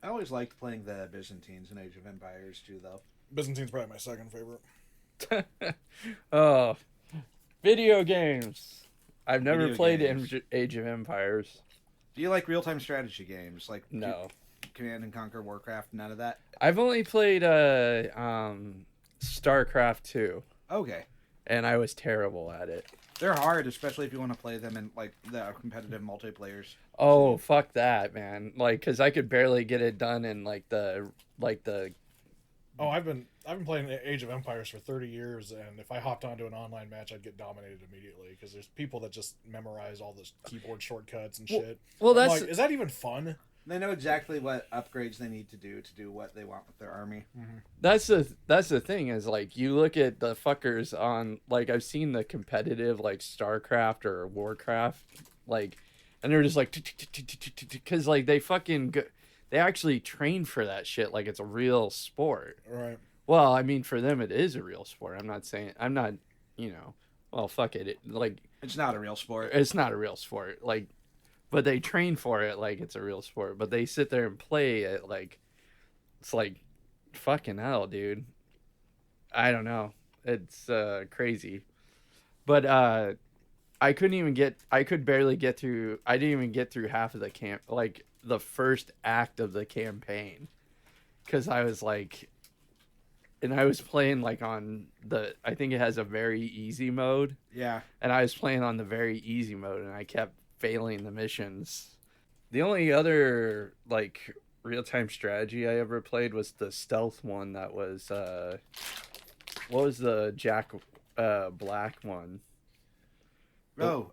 I always liked playing the Byzantines in Age of Empires too, though. Byzantine's probably my second favorite. Oh, video games. I've never Video played games. Age of Empires. Do you like real-time strategy games like No. Command and Conquer, Warcraft? None of that. I've only played StarCraft 2, Okay, and I was terrible at it. they're hard, especially if you want to play them in like the competitive multiplayers. Oh, fuck that, man. Like, cuz I could barely get it done in the Oh, I've been playing Age of Empires for 30 years, and if I hopped onto an online match, I'd get dominated immediately because there's people that just memorize all the keyboard shortcuts and shit. well, I'm that's like, is that even fun? They know exactly what upgrades they need to do what they want with their army. that's the thing is like you look at the fuckers on like I've seen the competitive like StarCraft or Warcraft like and they're just like cuz like they actually train for that shit like it's a real sport. Right. Well, I mean for them it is a real sport. I'm not, well fuck it. Like It's not a real sport. it's not a real sport. Like but they train for it like it's a real sport. But they sit there and play it like it's like fucking hell, dude. I don't know. It's crazy. But I could barely get through. I didn't even get through half of the camp, like the first act of the campaign, because I was like, and I was playing like on the. I think it has a very easy mode, Yeah. and I was playing on the very easy mode, and I kept failing the missions. The only other like real time strategy I ever played was the stealth one. That was what was the Jack Black one? Oh,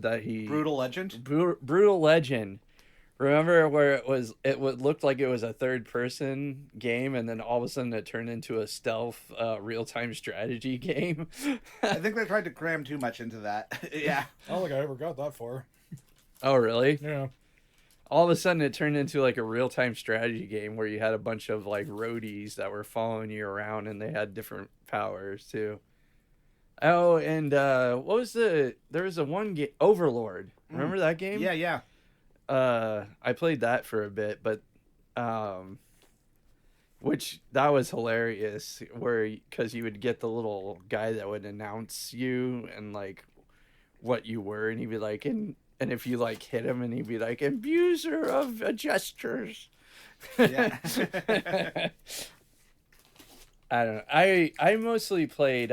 That he Brutal Legend. Brutal Legend. Remember where looked like it was a third person game, and then all of a sudden it turned into a stealth real time strategy game. I think they tried to cram too much into that. Yeah. I don't think I ever got that far. Oh really? Yeah. All of a sudden it turned into like a real time strategy game where you had a bunch of like roadies that were following you around, and they had different powers too. Oh, and what was there was a one game Overlord. Remember that game? Yeah, yeah. I played that for a bit, but which that was hilarious where because you would get the little guy that would announce you and like what you were, and he'd be like, and if you like hit him, and he'd be like, abuser of gestures. Yeah. I don't know. I mostly played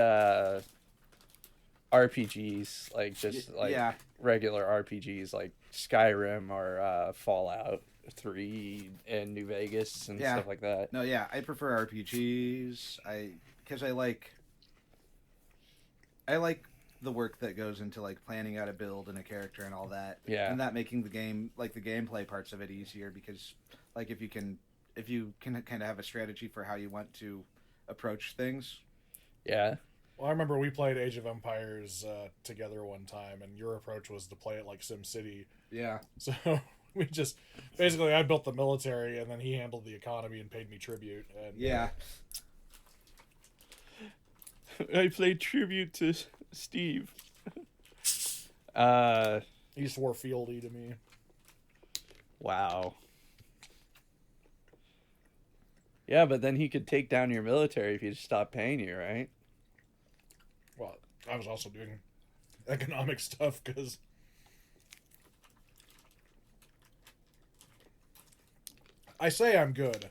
RPGs, like just like Yeah. regular RPGs like Skyrim or Fallout 3 and New Vegas and Yeah. stuff like that. No, yeah, I prefer RPGs. Because I like the work that goes into like planning out a build and a character and all that. Yeah. And that making the game like the gameplay parts of it easier because like if you can kind of have a strategy for how you want to approach things. Yeah. Well, I remember we played Age of Empires together one time, and your approach was to play it like SimCity. Yeah. So we just basically I built the military, and then he handled the economy and paid me tribute. And, Yeah. I played tribute to Steve. He swore fealty to me. Wow. Yeah, but then he could take down your military if you just stopped paying you, right? Well, I was also doing economic stuff because I say I'm good,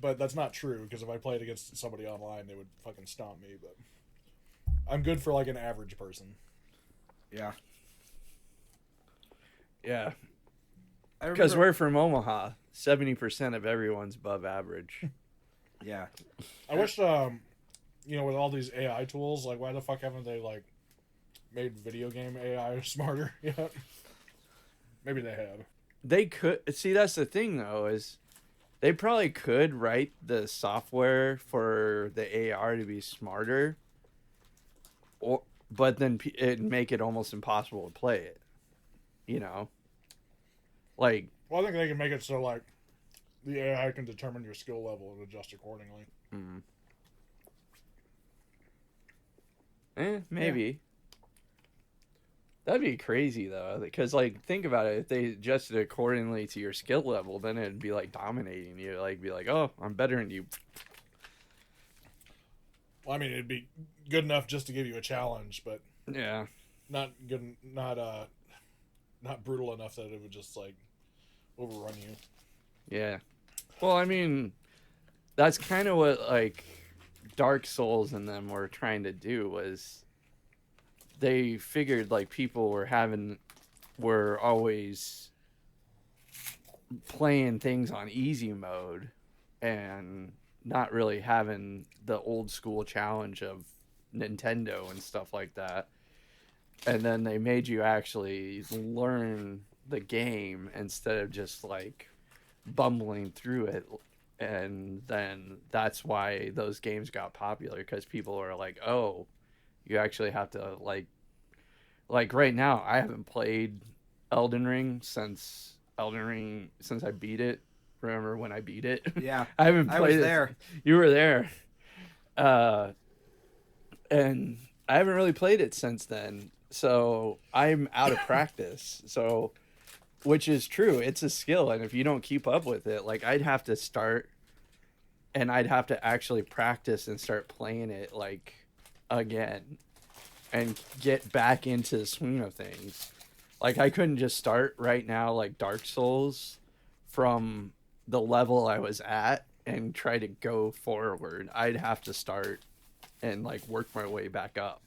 but that's not true because if I played against somebody online, they would fucking stomp me. But I'm good for like an average person. Yeah. Yeah. I Because remember- we're from Omaha. 70% of everyone's above average. Yeah. I wish, with all these AI tools, like, why the fuck haven't they, like, made video game AI smarter yet? Maybe they have. They could see that's the thing though is they probably could write the software for the AR to be smarter, but then it'd make it almost impossible to play it. You know, like. Well, I think they can make it so, like, the AI can determine your skill level and adjust accordingly. Maybe. That'd be crazy though, because like think about it. If they adjusted accordingly to your skill level, then it'd be like dominating you. Like be like, oh, I'm better than you. Well, I mean, it'd be good enough just to give you a challenge, but Yeah, not good, not brutal enough that it would just like overrun you. yeah. Well, I mean, that's kind of what like Dark Souls and them were trying to do was they figured like people were always playing things on easy mode and not really having the old school challenge of Nintendo and stuff like that. And then they made you actually learn the game instead of just like bumbling through it. And then that's why those games got popular, because people are like, oh, you actually have to like right now I haven't played Elden Ring since I beat it. Remember when I beat it? Yeah, I haven't I played was it. there. You were there. And I haven't really played it since then. So I'm out of practice. So, which is true. It's a skill. And if you don't keep up with it, like I'd have to start and I'd have to actually practice and start playing it like again and get back into the swing of things. Like I couldn't just start right now like Dark Souls from the level I was at and try to go forward. I'd have to start and like work my way back up.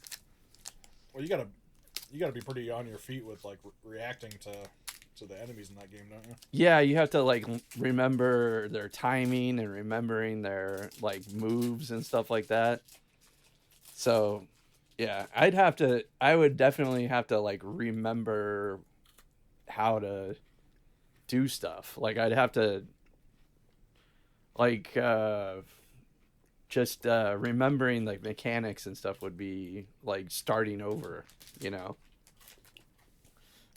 Well, you gotta be pretty on your feet with like reacting to the enemies in that game, don't you? Yeah, you have to like remember their timing and remembering their like moves and stuff like that. So, yeah, I would definitely have to like remember how to do stuff. Like I'd have to like just remembering like mechanics and stuff would be like starting over, you know.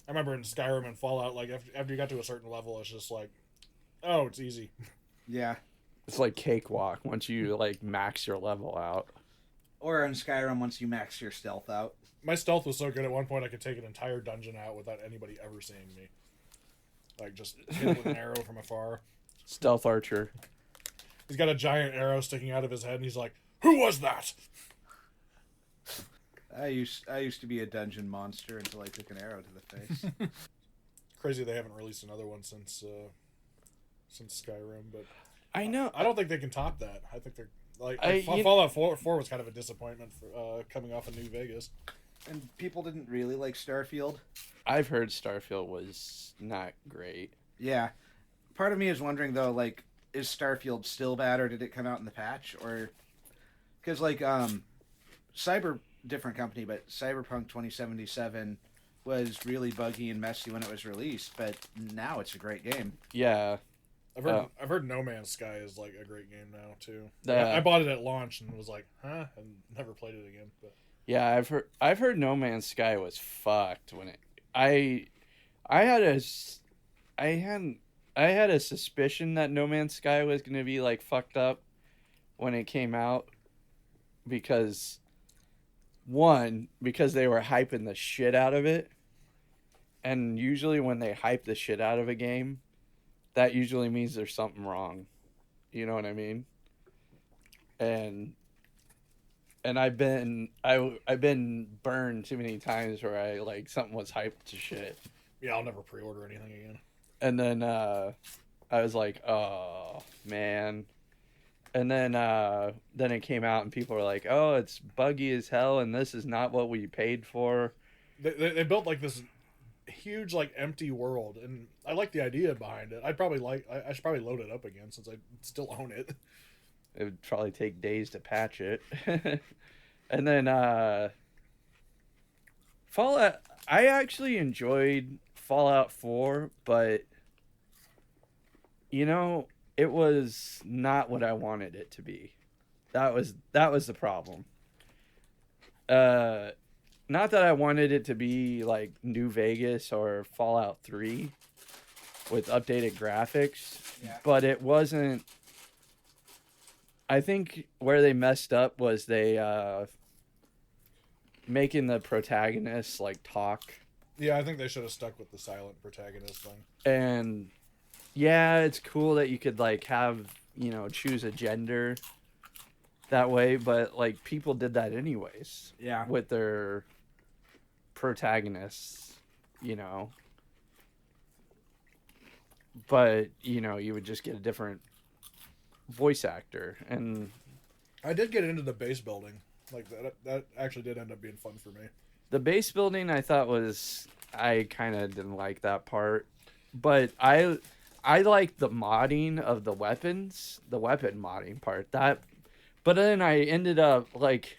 I remember in Skyrim and Fallout, like after you got to a certain level, it's just like, oh, it's easy. Yeah. It's like cakewalk once you like max your level out. Or in Skyrim, once you max your stealth out. My stealth was so good at one point I could take an entire dungeon out without anybody ever seeing me. Like just hit it with an arrow from afar. Stealth archer. He's got a giant arrow sticking out of his head, and he's like, "Who was that?" I used to be a dungeon monster until I took an arrow to the face. Crazy they haven't released another one since Skyrim, but I know. I don't think they can top that. I think they're like I- Fallout 4 was kind of a disappointment for coming off of New Vegas. And people didn't really like Starfield. I've heard Starfield was not great. Yeah. Part of me is wondering, though, like, is Starfield still bad, or did it come out in the patch? Or... Because, like, different company, but Cyberpunk 2077 was really buggy and messy when it was released, but now it's a great game. Yeah. I've heard No Man's Sky is like a great game now too. The- I bought it at launch and was like, huh, and never played it again. But Yeah, I've heard No Man's Sky was fucked when it I had a suspicion that No Man's Sky was going to be like fucked up when it came out because they were hyping the shit out of it. And usually when they hype the shit out of a game, that usually means there's something wrong. You know what I mean? And I've been burned too many times where I like something was hyped to shit. yeah, I'll never pre-order anything again. And then I was like, oh man. And then it came out and people were like, oh, it's buggy as hell and this is not what we paid for. They built like this huge like empty world, and I like the idea behind it. I should probably load it up again since I still own it. It would probably take days to patch it. And then Fallout, I actually enjoyed Fallout 4, but you know, it was not what I wanted it to be. That was the problem. Not that I wanted it to be like New Vegas or Fallout 3 with updated graphics, Yeah. but it wasn't. I think where they messed up was they making the protagonist like talk Yeah, I think they should have stuck with the silent protagonist thing. And yeah, it's cool that you could like have, choose a gender that way, but like people did that anyways. Yeah. With their protagonists, But, you would just get a different voice actor. And I did get into the base building. Like that actually did end up being fun for me. the base building I thought I kind of didn't like that part, but I liked the modding of the weapons, the weapon modding part. But then I ended up like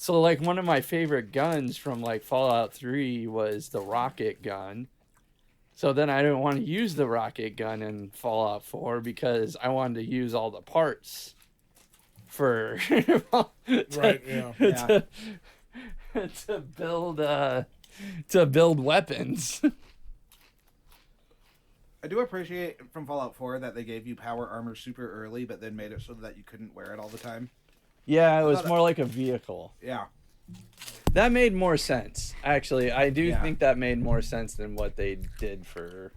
one of my favorite guns from like Fallout 3 was the rocket gun. So then I didn't want to use the rocket gun in Fallout 4 because I wanted to use all the parts for Right, yeah. to build weapons. I do appreciate from Fallout 4 that they gave you power armor super early, but then made it so that you couldn't wear it all the time. Yeah, it was more like a vehicle. Yeah. That made more sense. Actually, I do think that made more sense than what they did for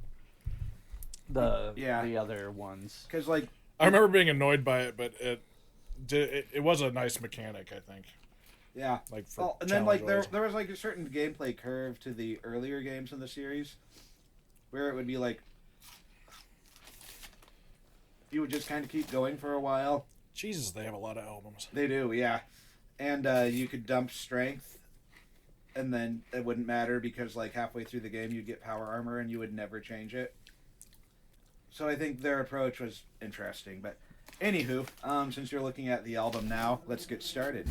the other ones. Because like I remember being annoyed by it, but it was a nice mechanic, I think. Yeah. Like for and then like there was like a certain gameplay curve to the earlier games in the series where it would be like you would just kind of keep going for a while. Jesus, they have a lot of albums. They do, yeah. And you could dump strength and then it wouldn't matter because like halfway through the game you'd get power armor and you would never change it. So I think their approach was interesting, but anywho, since you're looking at the album now, let's get started.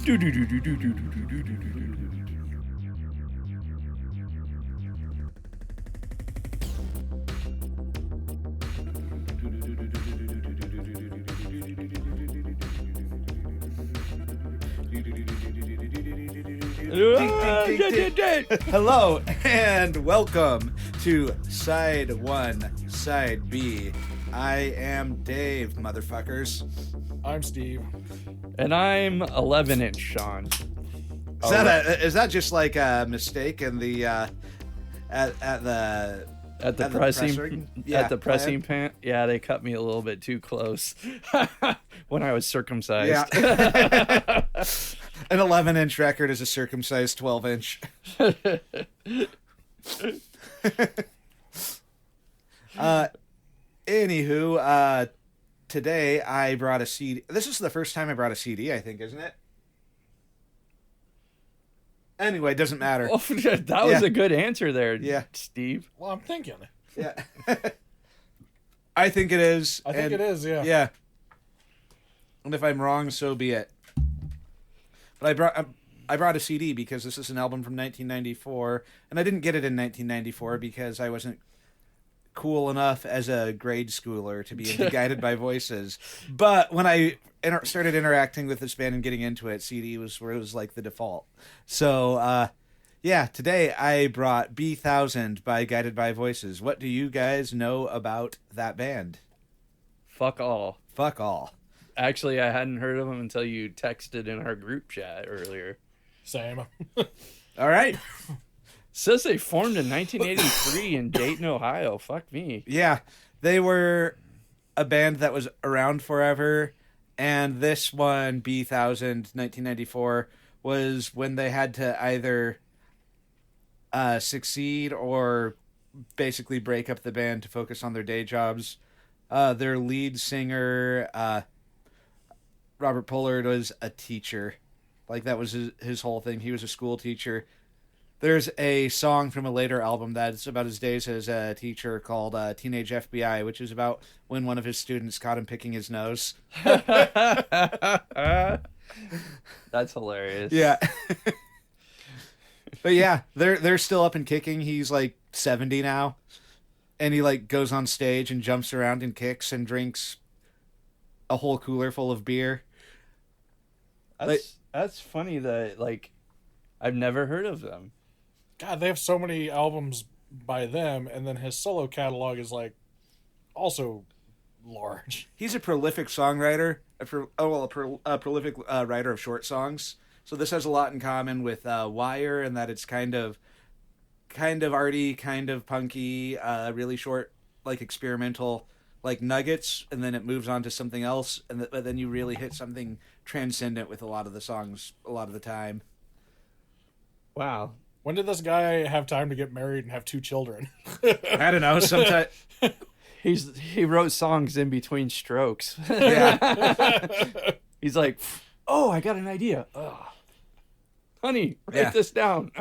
Hello and welcome to Side 1, Side B. I am Dave, motherfuckers. I'm Steve. And I'm 11-inch Sean. Is that just like a mistake in the at the pressing pant? Yeah, they cut me a little bit too close when I was circumcised. Yeah. An 11-inch record is a circumcised 12-inch. Anywho, today I brought a CD. This is the first time I brought a CD, I think, isn't it? Anyway, it doesn't matter. Oh, that was a good answer there, Steve. Well, I'm thinking. Yeah. I think it is. I think it is, yeah. Yeah. And if I'm wrong, so be it. But I brought a CD because this is an album from 1994, and I didn't get it in 1994 because I wasn't cool enough as a grade schooler to be into Guided by Voices. But when I started interacting with this band and getting into it, CD was where it was like the default. So, today I brought B1000 by Guided by Voices. What do you guys know about that band? Fuck all. Fuck all. Actually, I hadn't heard of them until you texted in our group chat earlier. Same. All right. Says they formed in 1983 in Dayton, Ohio. Fuck me. Yeah, they were a band that was around forever, and this one, B1000, 1994, was when they had to either succeed or basically break up the band to focus on their day jobs. Their lead singer, Robert Pollard, was a teacher. Like, that was his whole thing. He was a school teacher. There's a song from a later album that's about his days as a teacher called Teenage FBI, which is about when one of his students caught him picking his nose. That's hilarious. Yeah. But yeah, they're still up and kicking. He's like 70 now. And he like goes on stage and jumps around and kicks and drinks a whole cooler full of beer. That's funny that like I've never heard of them. God, they have so many albums by them, and then his solo catalog is like also large. He's a prolific songwriter, a prolific writer of short songs. So this has a lot in common with Wire, in that it's kind of kind of arty, kind of punky, really short, like experimental, like nuggets, and then it moves on to something else, but then you really hit something transcendent with a lot of the songs a lot of the time. Wow. When did this guy have time to get married and have 2 children? I don't know. Sometimes, He wrote songs in between strokes. yeah, He's like, oh, I got an idea. Ugh. Honey, write Yeah. this down.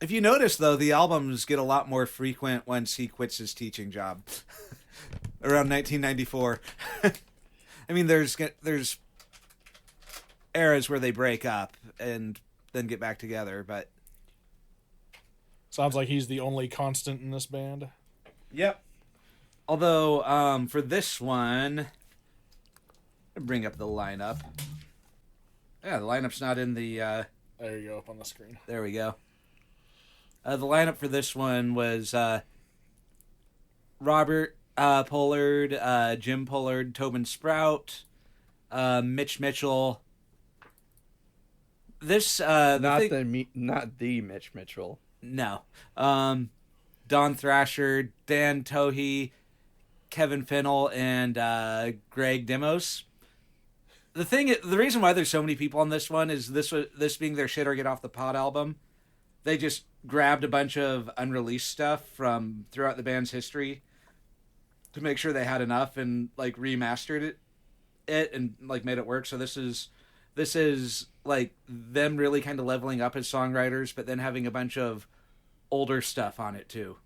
If you notice, though, the albums get a lot more frequent once he quits his teaching job. Around 1994. I mean, there's eras where they break up and then get back together, but... Sounds like he's the only constant in this band. Yep. Although, for this one... I'll bring up the lineup. Yeah, the lineup's not in the... There you go, up on the screen. There we go. The lineup for this one was Robert Pollard, Jim Pollard, Tobin Sprout, Mitch Mitchell. This Not the Mitch Mitchell. no, Don Thrasher, Dan Tohey, Kevin Fennell, and Greg Demos. The reason why there's so many people on this one is this being their Shit or Get Off the Pot album. They just grabbed a bunch of unreleased stuff from throughout the band's history to make sure they had enough and like remastered it and like made it work. So this is like them really kind of leveling up as songwriters, but then having a bunch of older stuff on it too.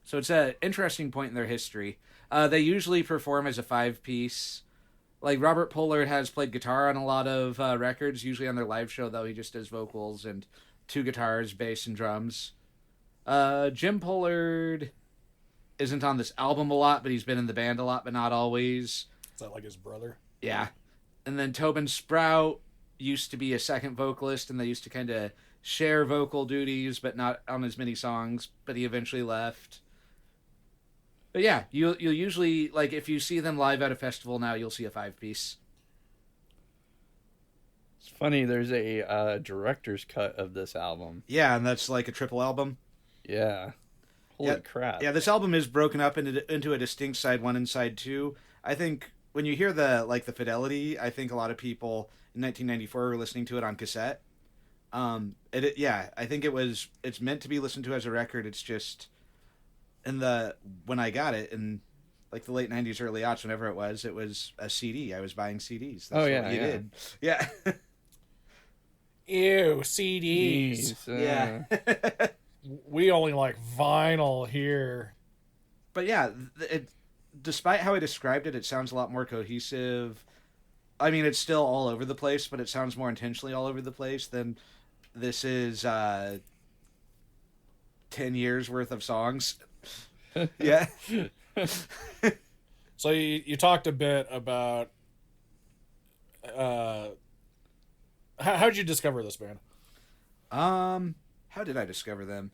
So it's an interesting point in their history. They usually perform as a 5-piece. Like Robert Pollard has played guitar on a lot of records. Usually on their live show, though, he just does vocals and 2 guitars, bass, and drums. Jim Pollard isn't on this album a lot, but he's been in the band a lot, but not always. Is that like his brother? Yeah. And then Tobin Sprout used to be a second vocalist, and they used to kind of share vocal duties, but not on as many songs, but he eventually left. But yeah, you'll usually, like, if you see them live at a festival now, you'll see a 5-piece. It's funny, there's a director's cut of this album. Yeah, and that's like a triple album. Yeah. Holy crap. Yeah, this album is broken up into a distinct side 1 and side 2. I think when you hear the fidelity, I think a lot of people in 1994 were listening to it on cassette. I think it's meant to be listened to as a record. It's just when I got it in like the late 90s, early aughts, whenever it was a CD. I was buying CDs. That's what you did. Yeah. Ew, CDs. Yeah. We only like vinyl here. But yeah, despite how I described it, it sounds a lot more cohesive. I mean, it's still all over the place, but it sounds more intentionally all over the place than this is 10 years worth of songs. Yeah. So you talked a bit about how'd you discover this band? How did I discover them?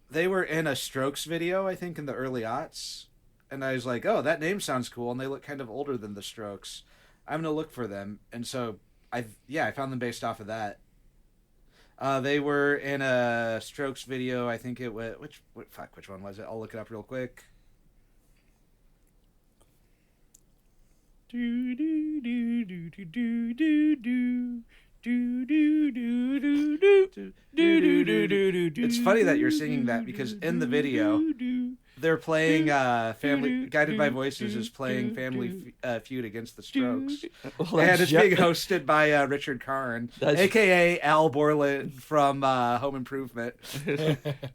They were in a Strokes video, I think, in the early aughts. And I was like, oh, that name sounds cool, and they look kind of older than the Strokes. I'm going to look for them. And so, I found them based off of that. They were in a Strokes video, I think it was... Which one was it? I'll look it up real quick. Do do do do do do do do. It's funny that you're singing that because in the video they're playing Family Guided by Voices is playing Family Feud against the Strokes, and it's being hosted by Richard Karn, aka Al Borland from Home Improvement.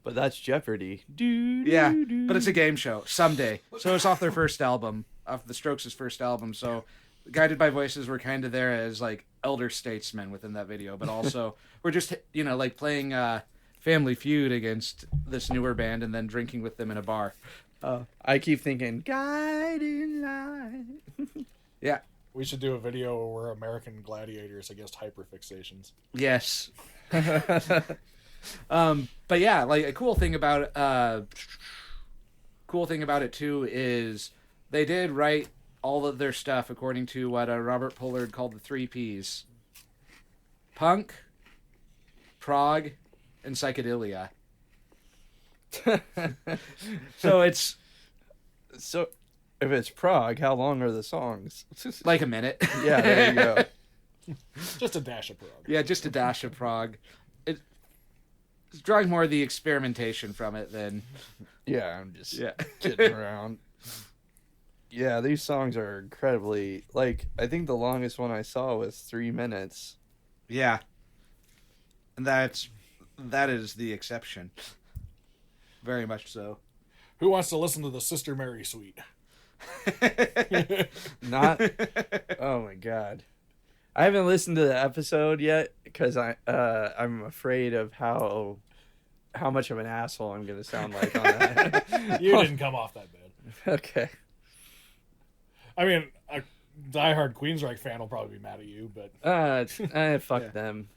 But that's Jeopardy. Yeah, but it's a game show someday. So it's off their first album, off the Strokes' first album. So Guided by Voices were kind of there as like elder statesmen within that video, but also we're just like playing Family Feud against this newer band and then drinking with them in a bar. I keep thinking guiding light. Yeah, we should do a video where we're American gladiators against hyperfixations. Yes. But yeah, like a cool thing about it too is they did write all of their stuff according to what Robert Pollard called the 3 Ps. Punk, prog, and psychedelia. So it's So, if it's prog, how long are the songs? like a minute. Yeah, there you go. Just a dash of prog. Yeah, just a dash of prog. It's drawing more of the experimentation from it than Yeah, I'm just yeah. kidding around. Yeah, these songs are incredibly like. I think the longest one I saw was 3 minutes. Yeah. And that is the exception. Very much so. Who wants to listen to the Sister Mary suite? Not. Oh my god. I haven't listened to the episode yet because I'm afraid of how much of an asshole I'm gonna sound like on that. You didn't come off that bad. Okay. I mean, a diehard Queensryche fan will probably be mad at you, but Fuck Yeah. them.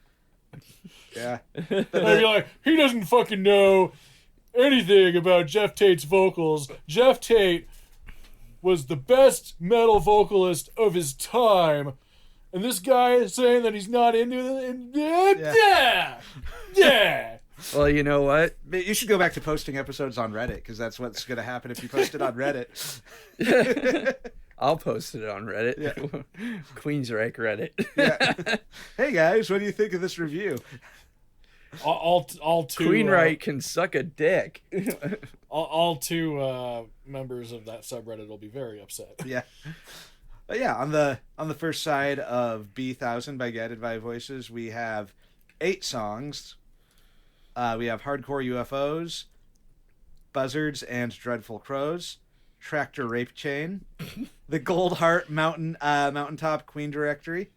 Yeah. they'd be like, he doesn't fucking know anything about Jeff Tate's vocals. Jeff Tate was the best metal vocalist of his time. And this guy is saying that he's not into it. Yeah. Well, you know what? But you should go back to posting episodes on Reddit, because that's what's going to happen if you post it on Reddit. I'll post it on Reddit. Yeah. Queensryche Reddit. Yeah. Hey guys, what do you think of this review? All two Queensryche can suck a dick. all two members of that subreddit will be very upset. Yeah. But yeah, on the first side of B1000 by Guided by Voices, we have 8 songs. We have Hardcore UFOs, Buzzards and Dreadful Crows, Tractor Rape Chain, The Gold Heart Mountaintop Queen Directory,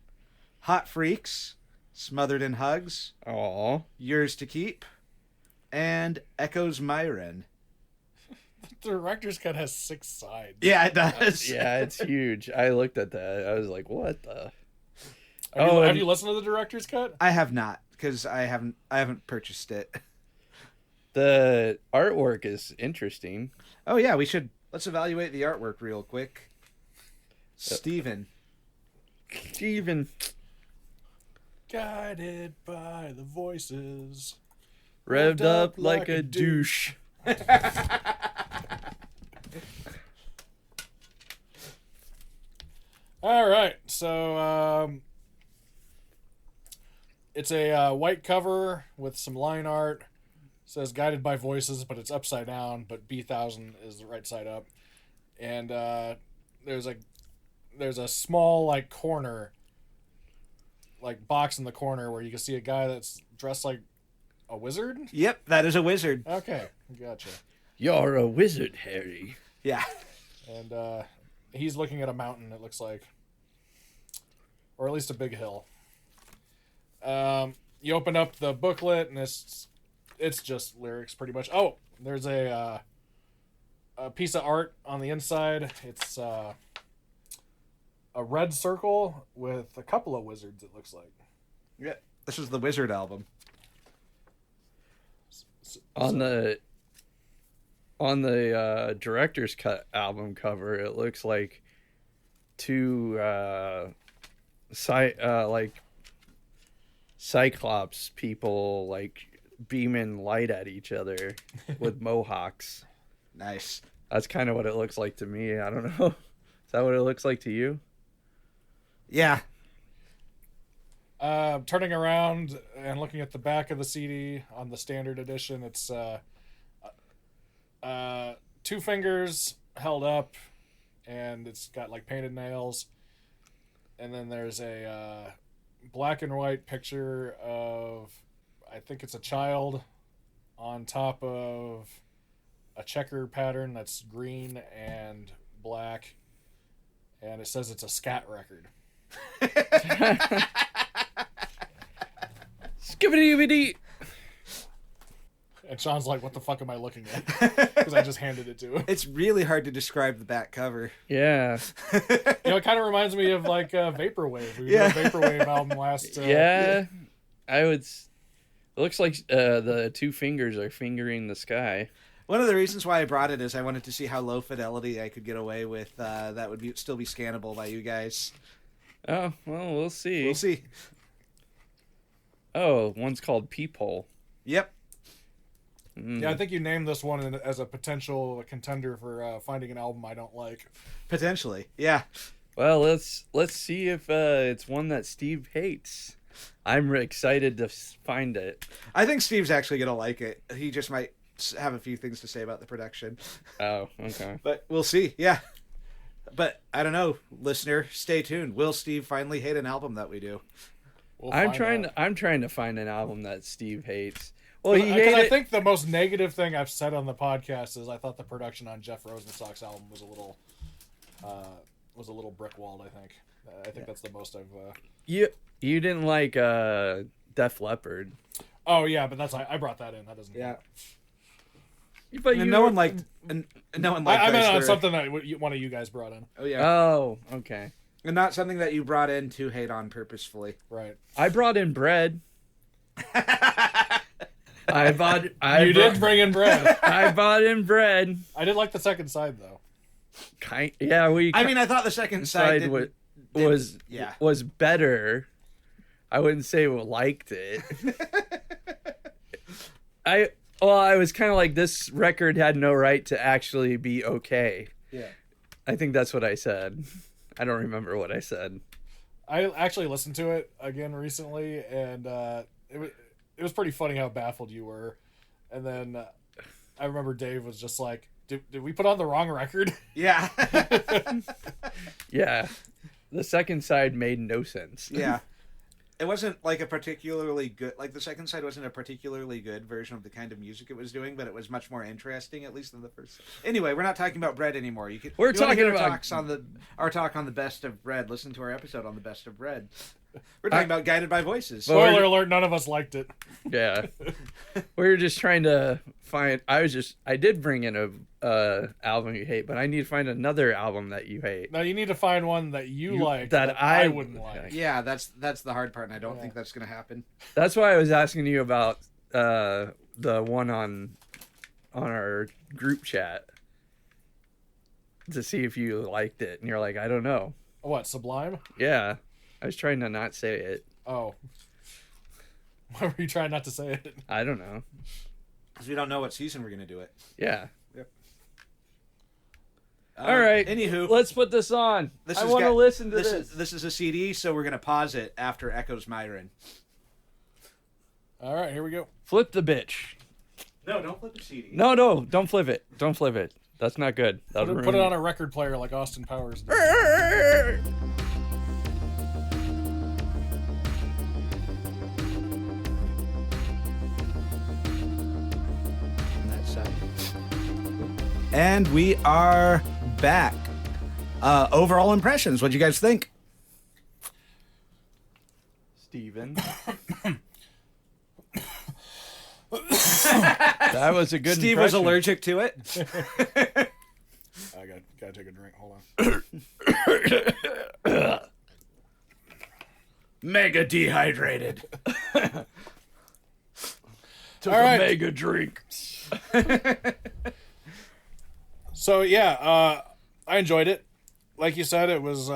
Hot Freaks, Smothered in Hugs, Aw. Yours to Keep, and Echoes Myron. The director's cut has 6 sides. Yeah, it does. Yeah, it's huge. I looked at that. I was like, what the? Have you listened to the director's cut? I have not, because I haven't purchased it. The artwork is interesting. Oh yeah, let's evaluate the artwork real quick. Steven. Guided by the voices. Revved up like a douche. All right, so it's a white cover with some line art. It says "Guided by Voices," but it's upside down. But B1000 is the right side up, and there's a small like corner, like box in the corner where you can see a guy that's dressed like a wizard. Yep, that is a wizard. Okay, gotcha. You're a wizard, Harry. Yeah. And he's looking at a mountain, it looks like. Or at least a big hill. You open up the booklet, and it's just lyrics, pretty much. Oh, there's a piece of art on the inside. It's a red circle with a couple of wizards, it looks like. Yeah. This is the Wizard album. On the director's cut album cover, it looks like two like Cyclops people like beaming light at each other with mohawks. Nice. That's kind of what it looks like to me. I don't know. Is that what it looks like to you? Yeah. Turning around and looking at the back of the CD on the standard edition, it's 2 fingers held up, and it's got like painted nails. And then there's a black and white picture of, I think it's a child on top of a checker pattern that's green and black, and it says it's a scat record. Skibbity-bitty. And Sean's like, what the fuck am I looking at? Because I just handed it to him. It's really hard to describe the back cover. Yeah. It kind of reminds me of like Vaporwave. We Yeah. did a Vaporwave album last. Yeah. I would. It looks like the 2 fingers are fingering the sky. One of the reasons why I brought it is I wanted to see how low fidelity I could get away with that would still be scannable by you guys. Oh, well, we'll see. We'll see. Oh, one's called Peephole. Yep. Yeah, I think you named this one as a potential contender for finding an album I don't like. Potentially, yeah. Well, let's see if it's one that Steve hates. I'm excited to find it. I think Steve's actually gonna like it. He just might have a few things to say about the production. Oh, okay. But we'll see. Yeah. But I don't know, listener. Stay tuned. Will Steve finally hate an album that we do? I'm trying to find an album that Steve hates. Well, he hated. I think the most negative thing I've said on the podcast is I thought the production on Jeff Rosenstock's album was a little brick walled. I think that's the most I've. You didn't like Def Leppard. Oh yeah, but I brought that in. That doesn't. Yeah. But no one liked. No one liked. I meant on something that one of you guys brought in. Oh yeah. Oh, okay. And not something that you brought in to hate on purposefully. Right. I brought in bread. You did bring in bread. I brought in bread. I did like the second side though. I thought the second side was better. I wouldn't say we liked it. I was kind of like, this record had no right to actually be okay. Yeah. I think that's what I said. I don't remember what I said. I actually listened to it again recently, and it was pretty funny how baffled you were. And then I remember Dave was just like, did we put on the wrong record? Yeah. Yeah. The second side made no sense. Yeah. It wasn't like a particularly good, like the second side wasn't a particularly good version of the kind of music it was doing, but it was much more interesting, at least than the first. Anyway, we're not talking about bread anymore. We're talking about our talk on the best of bread. Listen to our episode on the best of bread. We're talking about Guided by Voices. Spoiler alert, none of us liked it. Yeah. We were just trying to find, I did bring in a album you hate, but I need to find another album that you hate. Now you need to find one that you like that I wouldn't like. Yeah, that's the hard part, and I don't think that's going to happen. That's why I was asking you about the one on our group chat to see if you liked it, and you're like, I don't know. What, Sublime? Yeah. I was trying to not say it. Oh. Why were you trying not to say it? I don't know. Because we don't know what season we're going to do it. Yeah. Yep. All right. Anywho. Let's put this on. I want to listen to this. This is a CD, so we're going to pause it after Echoes Myron. All right, here we go. Flip the bitch. No, don't flip the CD. No, don't flip it. Don't flip it. That's not good. Put it on a record player like Austin Powers did. And we are back. Overall impressions. What'd you guys think? Steven. That was a good Steve impression. was allergic to it. I gotta take a drink. Hold on. Mega dehydrated. Took All right. a mega drink. So yeah, I enjoyed it. Like you said, it was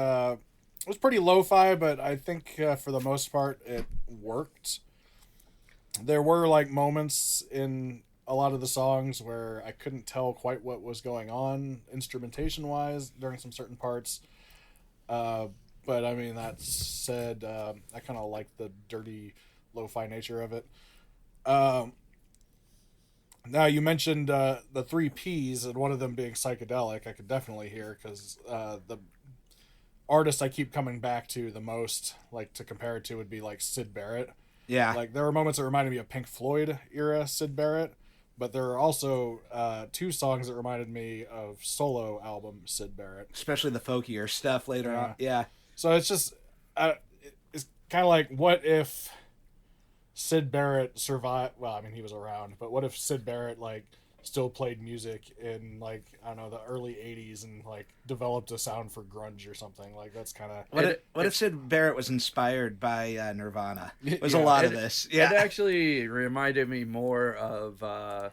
pretty lo-fi, but I think for the most part it worked. There were like moments in a lot of the songs where I couldn't tell quite what was going on instrumentation wise during some certain parts. But I mean, that said, I kind of like the dirty lo-fi nature of it. Now, you mentioned the 3 Ps, and one of them being psychedelic. I could definitely hear, because the artist I keep coming back to the most, like, to compare it to, would be, like, Syd Barrett. Yeah. Like, there were moments that reminded me of Pink Floyd era Syd Barrett, but there are also 2 songs that reminded me of solo album Syd Barrett. Especially the folkier stuff later on. Yeah. So it's just, it's kind of like, what if Syd Barrett survived? Well, I mean, he was around, but what if Syd Barrett like still played music in like, I don't know, the early 80s and like developed a sound for grunge or something? Like, that's kind of what if Syd Barrett was inspired by Nirvana? Was a lot of this. Yeah. It actually reminded me more of the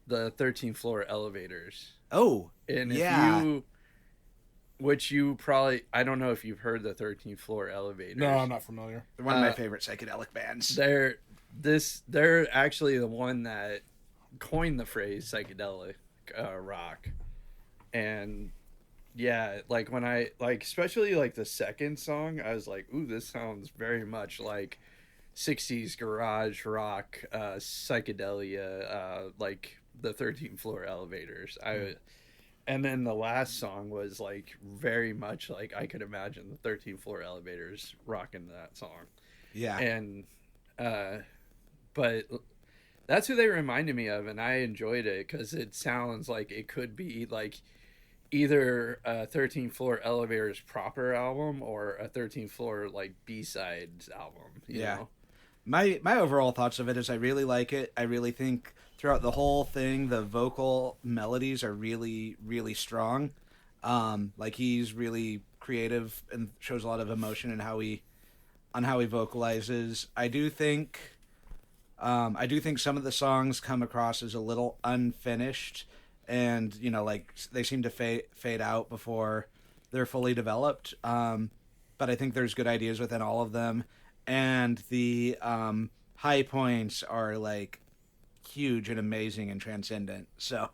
13th Floor Elevators. Oh, and if yeah. Which you probably, I don't know if you've heard the 13th Floor Elevators. No, I'm not familiar. They're one of my favorite psychedelic bands. They're actually the one that coined the phrase psychedelic rock. And yeah, like when I like, especially like the second song, I was like, ooh, this sounds very much like 60s garage rock, psychedelia, like the 13th Floor Elevators. And then the last song was like very much like I could imagine the 13th Floor Elevators rocking that song. Yeah. And but that's who they reminded me of, and I enjoyed it because it sounds like it could be like either a 13th Floor Elevators proper album or a 13th Floor like B-sides album. You know? My overall thoughts of it is I really like it. I really think throughout the whole thing the vocal melodies are really, really strong. Like he's really creative and shows a lot of emotion in how he vocalizes. I do think some of the songs come across as a little unfinished, and you know, like they seem to fade out before they're fully developed. But I think there's good ideas within all of them, and the high points are like huge and amazing and transcendent. So,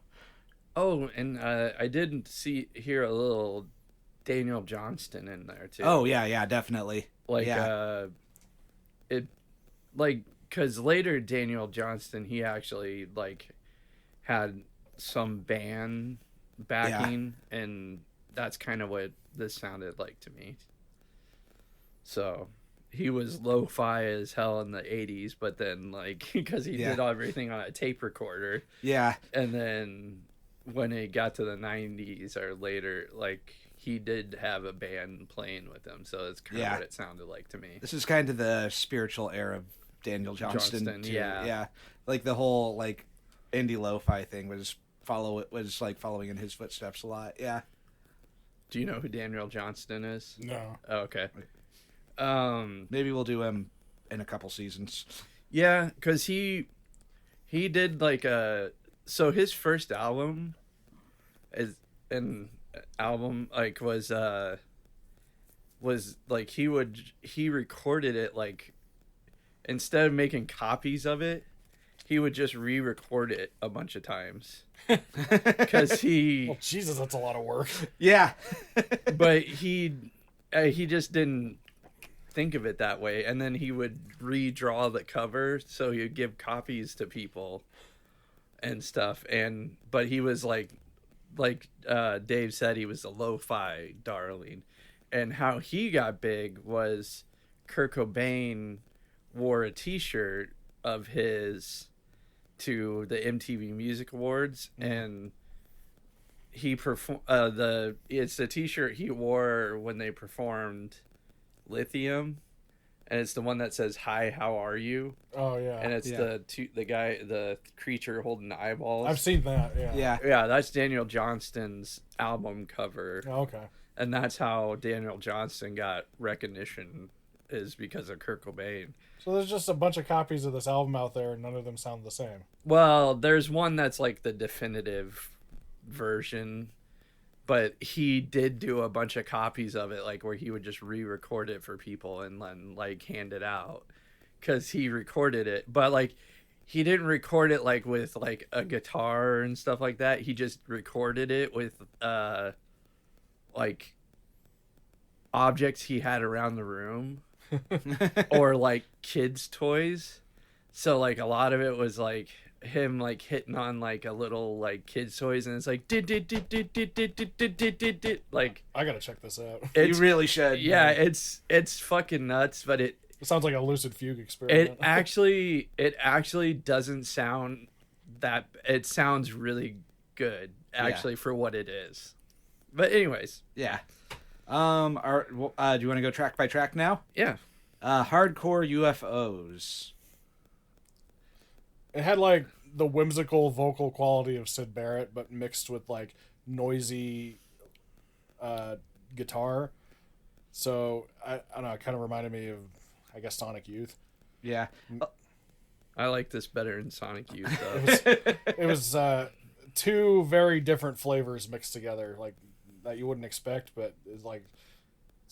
oh, and I did hear a little Daniel Johnston in there too. Oh yeah, definitely. Like it, like, because later Daniel Johnston, he actually like had some band backing, and that's kind of what this sounded like to me. So he was lo-fi as hell in the 80s, but then like because he did everything on a tape recorder, and then when it got to the 90s or later, like he did have a band playing with him, so it's kind of what it sounded like to me. This is kind of the spiritual era of Daniel Johnston too. Yeah, like the whole like indie lo-fi thing was like following in his footsteps a lot. Yeah. Do you know who Daniel Johnston is? No. Oh, okay. Maybe we'll do him in a couple seasons. Yeah, because he did like so his first album was like he recorded it, like instead of making copies of it, he would just re-record it a bunch of times because well, Jesus, that's a lot of work. Yeah. But he just didn't think of it that way, and then he would redraw the cover, so he'd give copies to people and stuff. But he was like Dave said, he was a lo-fi darling. And how he got big was Kurt Cobain wore a t-shirt of his to the MTV Music Awards, and he performed it's the t-shirt he wore when they performed Lithium, and it's the one that says "Hi, how are you?" Oh yeah, and it's the creature holding the eyeballs. I've seen that. Yeah. That's Daniel Johnston's album cover. Oh, okay, and that's how Daniel Johnston got recognition, is because of Kurt Cobain. So there's just a bunch of copies of this album out there, and none of them sound the same. Well, there's one that's like the definitive version, but he did do a bunch of copies of it, like where he would just re-record it for people and then like hand it out, because he recorded it, but like he didn't record it like with like a guitar and stuff like that. He just recorded it with like objects he had around the room or like kids' toys. So like a lot of it was like him like hitting on like a little like kids' toys, and it's like like I gotta check this out. You really should. Yeah, it's fucking nuts, but it sounds like a Lucid Fugue experiment. It actually doesn't sound that. It sounds really good actually for what it is. But anyways, yeah. Do you want to go track by track now? Yeah. Hardcore UFOs. It had like the whimsical vocal quality of Syd Barrett, but mixed with like noisy guitar. So I don't know. It kind of reminded me of, I guess, Sonic Youth. Yeah. I like this better than Sonic Youth, though. It was two very different flavors mixed together, like that you wouldn't expect, but it's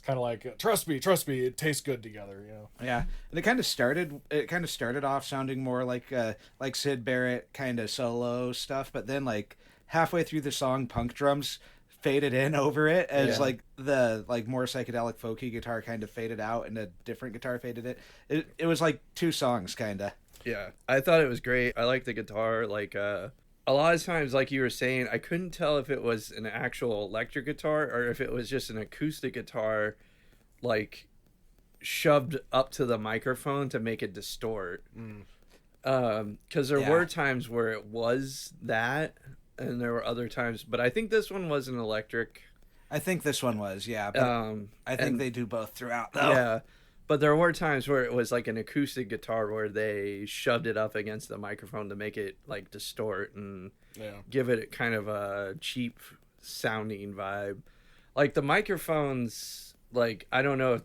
kind of like trust me, it tastes good together, you know. Yeah, and it kind of started off sounding more like Sid Barrett kind of solo stuff, but then like halfway through the song, punk drums faded in over it as Yeah. like the like more psychedelic folky guitar kind of faded out and a different guitar faded in. It was like two songs kind of. Yeah, I thought it was great. I like the guitar. Like a lot of times, like you were saying, I couldn't tell if it was an actual electric guitar or if it was just an acoustic guitar, like shoved up to the microphone to make it distort. Because there were times where it was that, and there were other times, but I think this one was an electric. I think this one was, yeah. But I think they do both throughout, though. Yeah, but there were times where it was like an acoustic guitar where they shoved it up against the microphone to make it like distort and give it kind of a cheap sounding vibe. Like the microphones, like I don't know if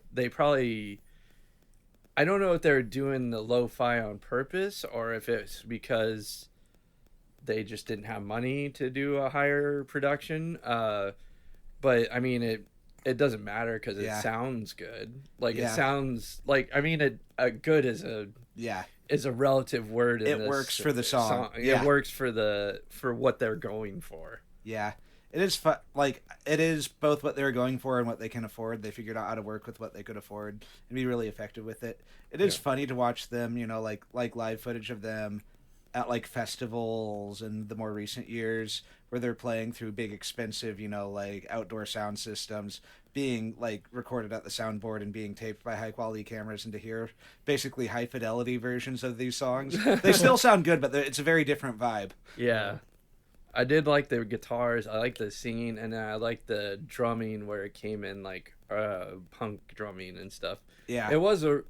they're doing the lo-fi on purpose or if it's because they just didn't have money to do a higher production. But I mean, it doesn't matter because it sounds good. Like it sounds like, I mean, good is a relative word. It works for the song. Yeah. It works for what they're going for. Yeah. It is like it is both what they're going for and what they can afford. They figured out how to work with what they could afford and be really effective with it. It is funny to watch them, you know, like live footage of them at like festivals in the more recent years where they're playing through big expensive, you know, like outdoor sound systems being like recorded at the soundboard and being taped by high quality cameras, and to hear basically high fidelity versions of these songs. They still sound good, but it's a very different vibe. Yeah. I did like the guitars. I like the singing, and I like the drumming where it came in like punk drumming and stuff. Yeah, it was a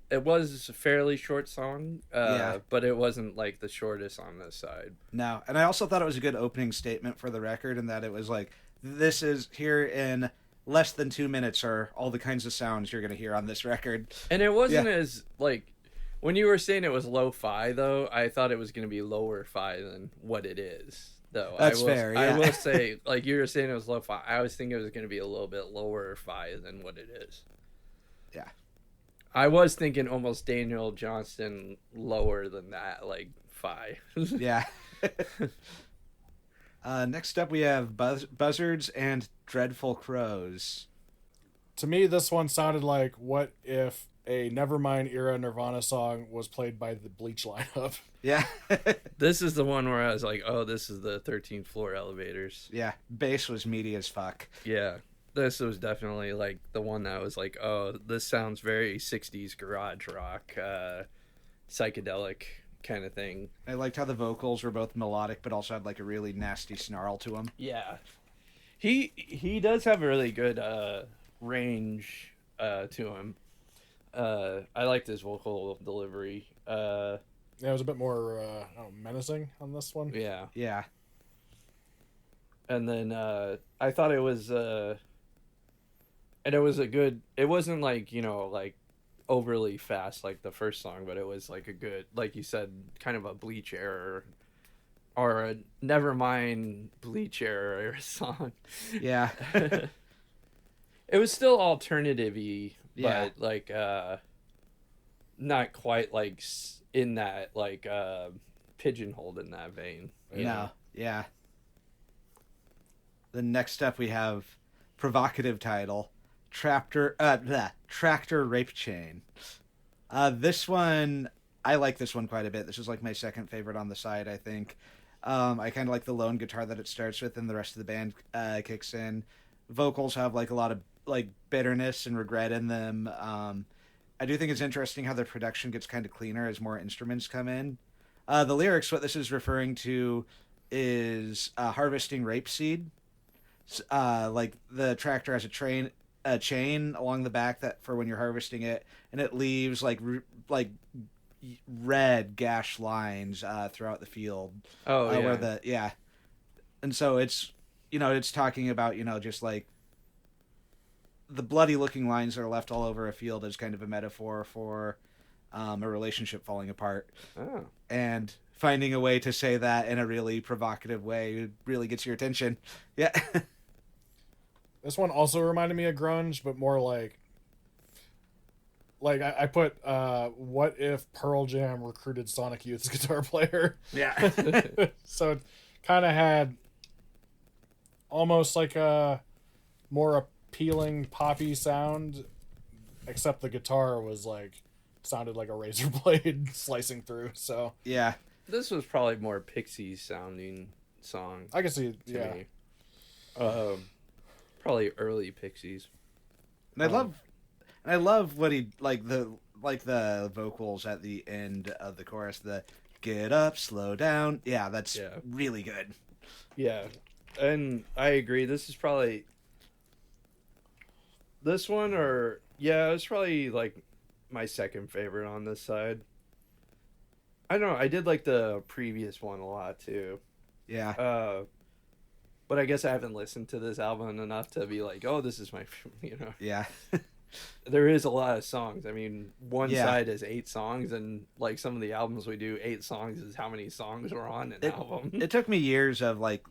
fairly short song, but it wasn't like the shortest on this side. No, and I also thought it was a good opening statement for the record, in that it was like, this is here in less than 2 minutes are all the kinds of sounds you're going to hear on this record. And it wasn't as like when you were saying it was lo-fi though, I thought it was going to be lower fi than what it is. Though that's fair. Yeah. I will say, like you were saying, it was lo-fi. I was thinking it was going to be a little bit lower fi than what it is. Yeah, I was thinking almost Daniel Johnston lower than that, like fi. Yeah. Next up, we have Buzzards and Dreadful Crows. To me, this one sounded like what if a Nevermind era Nirvana song was played by the Bleach lineup. Yeah. This is the one where I was like, oh, this is the 13th floor elevators. Yeah, bass was meaty as fuck. Yeah, this was definitely like the one that was like, oh, this sounds very 60s garage rock, psychedelic kind of thing. I liked how the vocals were both melodic but also had like a really nasty snarl to them. Yeah, he does have a really good range to him. I liked his vocal delivery. Yeah, it was a bit more menacing on this one. Yeah. Yeah. And then I thought it was and it was a good, it wasn't like, you know, like overly fast like the first song, but it was like a good, like you said, kind of a Bleach era or a Nevermind Bleach era song. Yeah. It was still alternative-y, Yeah. but like not quite like in that like pigeonholed in that vein. No. know? Yeah. The next up we have provocative title, Tractor Rape Chain. This one, I like this one quite a bit. This is like my second favorite on the side, I think. I kind of like the lone guitar that it starts with and the rest of the band kicks in. Vocals have like a lot of like bitterness and regret in them. I do think it's interesting how the production gets kind of cleaner as more instruments come in. The lyrics, what this is referring to is harvesting rapeseed. Like the tractor has a chain along the back that for when you're harvesting it, and it leaves like red gash lines throughout the field. Oh yeah. Where and so it's, you know, it's talking about, you know, just like the bloody looking lines that are left all over a field as kind of a metaphor for a relationship falling apart. Oh. And finding a way to say that in a really provocative way really gets your attention. Yeah. This one also reminded me of grunge, but more like Like I put, what if Pearl Jam recruited Sonic Youth's guitar player? Yeah. So it kind of had almost like a more appealing poppy sound, except the guitar was like sounded like a razor blade slicing through. So Yeah. This was probably more Pixies sounding song I can see, to yeah. me. Probably early Pixies. And I love what he like the vocals at the end of the chorus, the get up, slow down. Yeah, that's really good. Yeah, and I agree. This is probably this one, or yeah, it's probably like my second favorite on this side. I don't know. I did like the previous one a lot too. Yeah. But I guess I haven't listened to this album enough to be like, oh, this is my, you know. Yeah. There is a lot of songs. I mean, one Yeah. side is 8 songs, and like some of the albums we do, 8 songs is how many songs are on an album. It took me years of like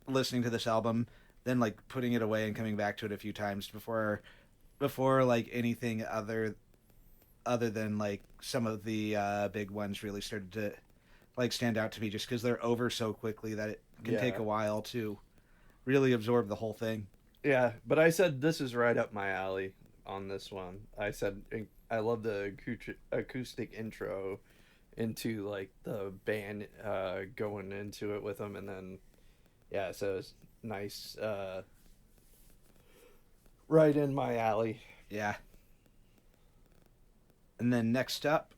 listening to this album, then like putting it away and coming back to it a few times before like anything other than like some of the big ones really started to like stand out to me, just because they're over so quickly that it can take a while to really absorb the whole thing. Yeah, but I said this is right up my alley on this one. I said I love the acoustic intro into like the band going into it with them, and then so it's nice, right in my alley. Yeah. And then next up,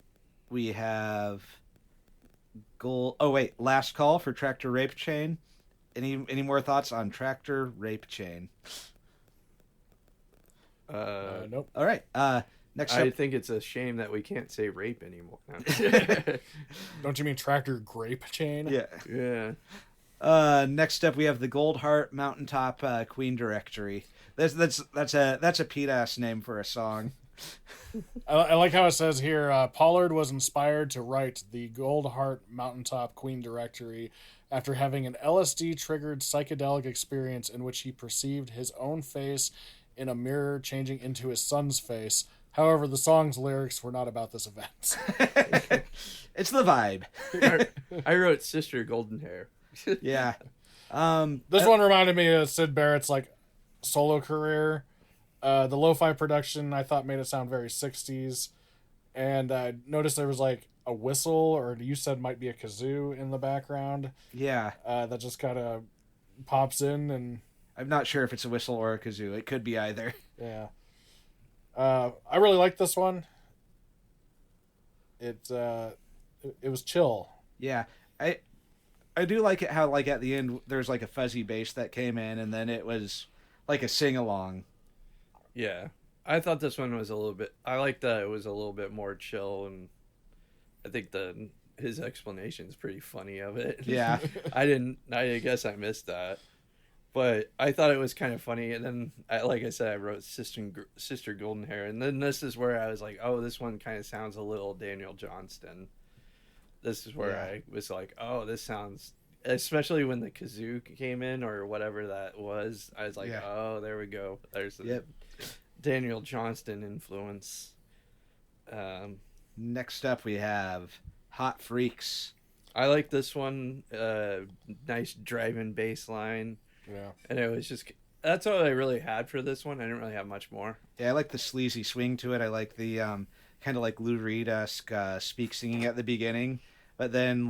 we have Last Call for Tractor Rape Chain. Any more thoughts on Tractor Rape Chain? Nope. All right. Next up, I think it's a shame that we can't say rape anymore. Don't you mean Tractor Grape Chain? yeah. Yeah. Next up, we have the Gold Heart Mountaintop Queen Directory. That's a Pete-ass name for a song. I like how it says here, Pollard was inspired to write the Gold Heart Mountaintop Queen Directory after having an LSD-triggered psychedelic experience in which he perceived his own face in a mirror changing into his son's face. However, the song's lyrics were not about this event. It's the vibe. I wrote Sister Golden Hair. Yeah. This one reminded me of Syd Barrett's like solo career. The lo-fi production I thought made it sound very 60s, and I noticed there was like a whistle, or you said might be a kazoo in the background. Yeah. That just kind of pops in, and I'm not sure if it's a whistle or a kazoo. It could be either. yeah. I really like this one. It was chill. Yeah. I do like it how like at the end there's like a fuzzy bass that came in, and then it was like a sing-along. Yeah, I thought this one was a little bit. I like that it was a little bit more chill, and I think his explanation is pretty funny of it. Yeah. I guess I missed that, but I thought it was kind of funny. And then, like I said, I wrote Sister Golden Hair, and then this is where I was like, oh, this one kind of sounds a little Daniel Johnston. This is where I was like, oh, this sounds. Especially when the kazoo came in or whatever that was, I was like, oh, there we go. There's the Daniel Johnston influence. Next up, we have Hot Freaks. I like this one. Nice driving bass line. Yeah. And it was just, that's all I really had for this one. I didn't really have much more. Yeah, I like the sleazy swing to it. I like the kind of like Lou Reed-esque speak singing at the beginning, but then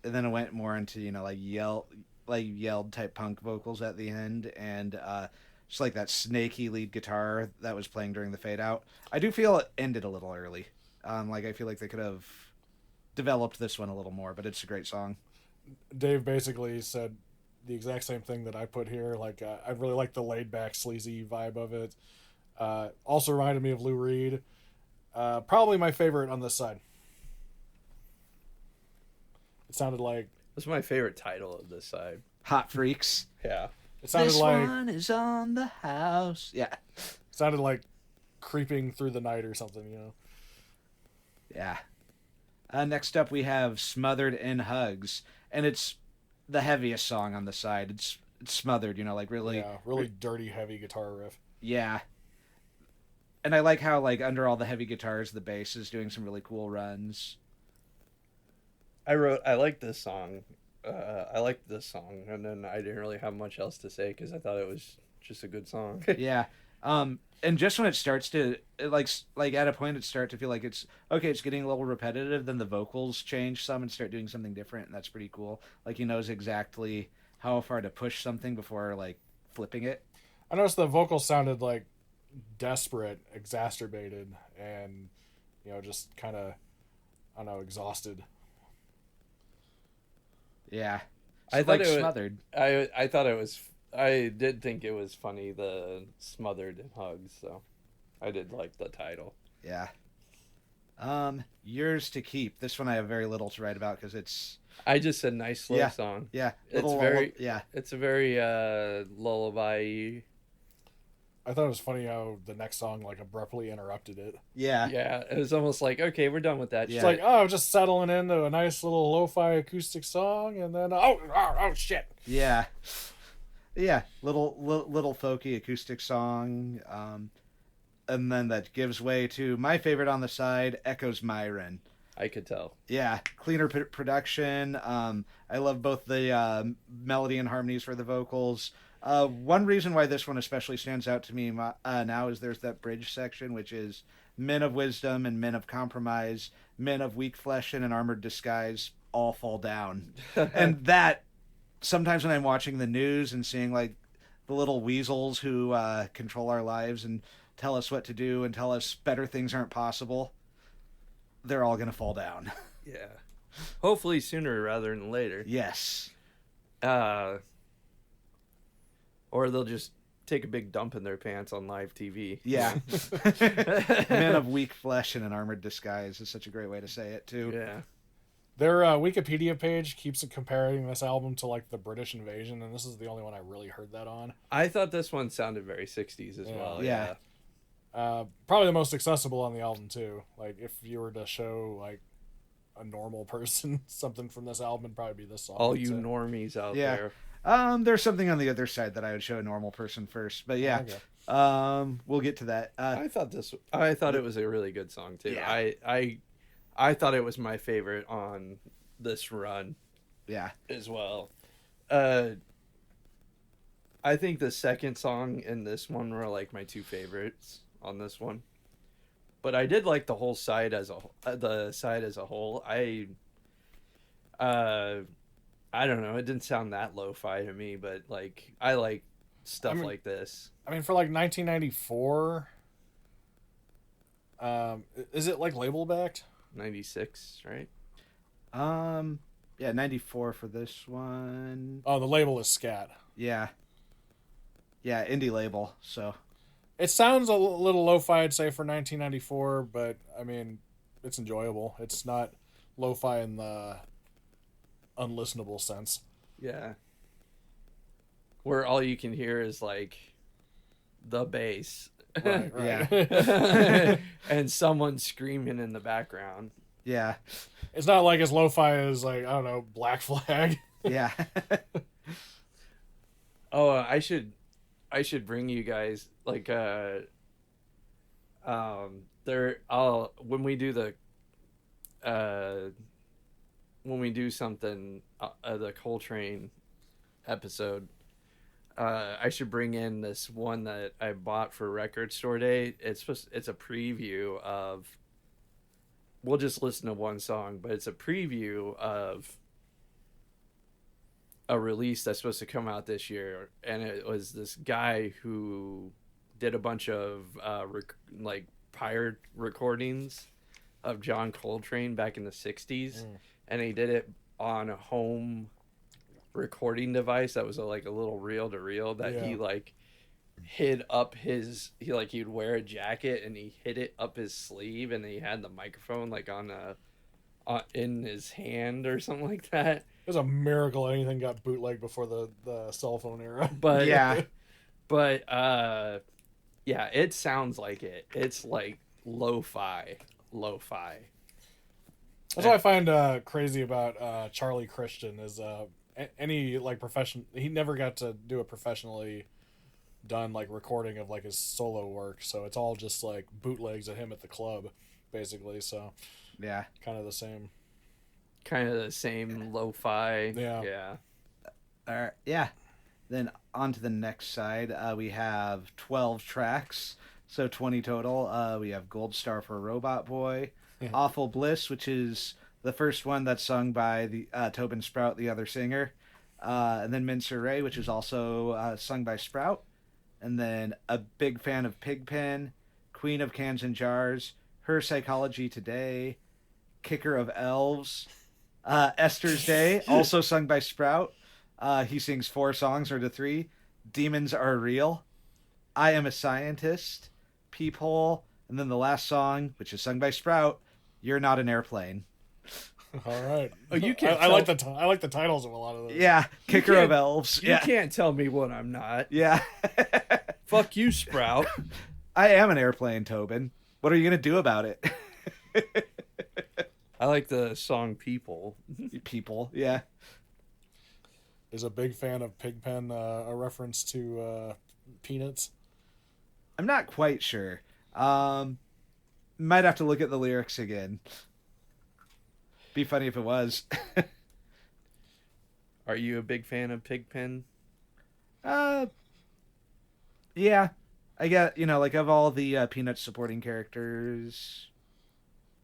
and then it went more into, you know, yelled type punk vocals at the end, and just like that snaky lead guitar that was playing during the fade out. I do feel it ended a little early. I feel like they could have developed this one a little more, but it's a great song. Dave basically said the exact same thing that I put here. Like, I really like the laid back, sleazy vibe of it. Also reminded me of Lou Reed. Probably my favorite on this side. It sounded like... That's my favorite title of this side. Hot Freaks. Yeah. It sounded this like... one is on the house. Yeah. Sounded like Creeping Through the Night or something, you know? Yeah. Next up, we have Smothered in Hugs. And it's the heaviest song on the side. It's smothered, you know, like really... Yeah, really dirty, heavy guitar riff. Yeah. And I like how, like, under all the heavy guitars, the bass is doing some really cool runs. I like this song. I liked this song, and then I didn't really have much else to say because I thought it was just a good song. Yeah. And just when it starts to like at a point it starts to feel like it's okay, it's getting a little repetitive, then the vocals change some and start doing something different, and that's pretty cool. Like he knows exactly how far to push something before like flipping it. I noticed the vocals sounded like desperate, exacerbated, and just kind of, I don't know, exhausted. Yeah. I So, thought like it was smothered. I thought it was. I did think it was funny, the smothered in hugs. So, I did like the title. Yeah. Yours to keep. This one I have very little to write about because it's I just said nice slow Yeah. song. yeah, It's little very yeah. It's a very lullaby. I thought it was funny how the next song like abruptly interrupted it. Yeah. Yeah, it was almost like, okay, we're done with that. Yeah. It's like, oh, just settling into a nice little lo-fi acoustic song, and then oh shit. Yeah. Yeah, little folky acoustic song, and then that gives way to my favorite on the side, Echo's Myron. I could tell. Yeah, cleaner production. I love both the melody and harmonies for the vocals. One reason why this one especially stands out to me now is there's that bridge section, which is men of wisdom and men of compromise, men of weak flesh and an armored disguise all fall down. And that, sometimes when I'm watching the news and seeing like the little weasels who control our lives and tell us what to do and tell us better things aren't possible, they're all going to fall down. Yeah. Hopefully sooner rather than later. Yes. Or they'll just take a big dump in their pants on live TV. Yeah. Men of weak flesh in an armored disguise is such a great way to say it, too. Yeah. Their Wikipedia page keeps comparing this album to like the British Invasion, and this is the only one I really heard that on. I thought this one sounded very 60s as Yeah. well. Yeah. Probably the most accessible on the album too. Like if you were to show like a normal person something from this album, it'd probably be this song. All I'd you say. normies out Yeah. there. There's something on the other side that I would show a normal person first, but yeah. Okay. We'll get to that. I thought it was a really good song too. Yeah. I thought it was my favorite on this run Yeah. as well. I think the second song and this one were like my two favorites on this one. But I did like the whole side as a whole. I don't know. It didn't sound that lo-fi to me, but like I like stuff like this. I mean, for like 1994, is it like label backed? 96, right? Yeah, 94 for this one. Oh, the label is Scat. Yeah. Yeah, indie label, so. It sounds a little lo-fi, I'd say, for 1994, but I mean, it's enjoyable. It's not lo-fi in the unlistenable sense. Yeah. Where all you can hear is like the bass. Right. Yeah. And someone screaming in the background. Yeah. It's not like as lo-fi as like, I don't know, Black Flag. Yeah. Oh, I should bring you guys like when we do something the Coltrane episode, I should bring in this one that I bought for Record Store Day. It's a preview of. We'll just listen to one song, but it's a preview of a release that's supposed to come out this year, and it was this guy who did a bunch of pirate recordings of John Coltrane back in the 60s, and he did it on a home recording device that was a little reel-to-reel that he like hid up he'd wear a jacket and he hid it up his sleeve, and he had the microphone like on in his hand or something like that. It was a miracle anything got bootlegged before the cell phone era. But Yeah. but yeah, it sounds like it. It's like lo-fi. That's what I find crazy about Charlie Christian is any like profession. He never got to do it professionally done like recording of like his solo work. So it's all just like bootlegs of him at the club, basically. So Yeah. kind of the same. Kind of the same lo-fi. Yeah. Yeah. All right. Yeah. Then on to the next side, we have 12 tracks, so 20 total. We have Gold Star for Robot Boy, Awful Bliss, which is the first one that's sung by the Tobin Sprout, the other singer, and then Mincer Ray, which is also sung by Sprout, and then A Big Fan of Pigpen, Queen of Cans and Jars, Her Psychology Today, Kicker of Elves, Esther's Day, also sung by Sprout. He sings 4 songs or to 3. Demons Are Real, I Am a Scientist, Peephole, and then the last song, which is sung by Sprout, You're Not an Airplane. All right. Oh, you can't. I like the titles of a lot of those. Yeah, Kicker of Elves. You can't tell me what I'm not. Yeah. Fuck you, Sprout. I am an airplane, Tobin. What are you gonna do about it? I like the song "People." People, yeah. Is A Big Fan of Pigpen a reference to Peanuts? I'm not quite sure. Might have to look at the lyrics again. Be funny if it was. Are you a big fan of Pigpen? Yeah. I get, like of all the Peanuts supporting characters,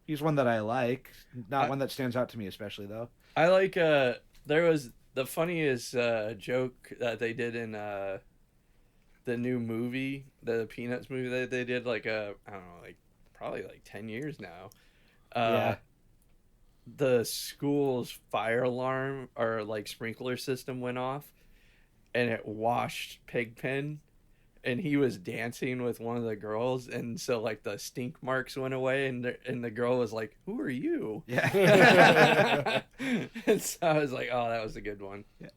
he's one that I like. Not one that stands out to me especially, though. I like, there was the funniest joke that they did in the new movie, the Peanuts movie that they did, I don't know, probably 10 years now. Yeah. The school's fire alarm or sprinkler system went off and it washed Pigpen, and he was dancing with one of the girls, and so the stink marks went away, and the girl was like, "Who are you?" Yeah. And so I was like, "Oh, that was a good one." Yeah.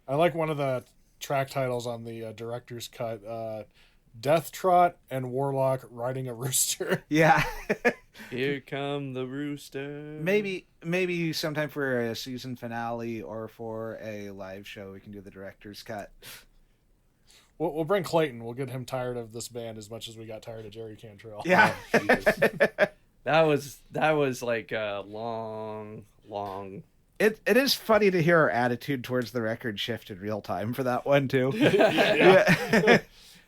I like one of the track titles on the director's cut, Death Trot and Warlock Riding a Rooster. Yeah. Here come the rooster. Maybe sometime for a season finale or for a live show we can do the director's cut. We'll bring Clayton. We'll get him tired of this band as much as we got tired of Jerry Cantrell. Yeah. That was a long. It is funny to hear our attitude towards the record shift in real time for that one too. Yeah.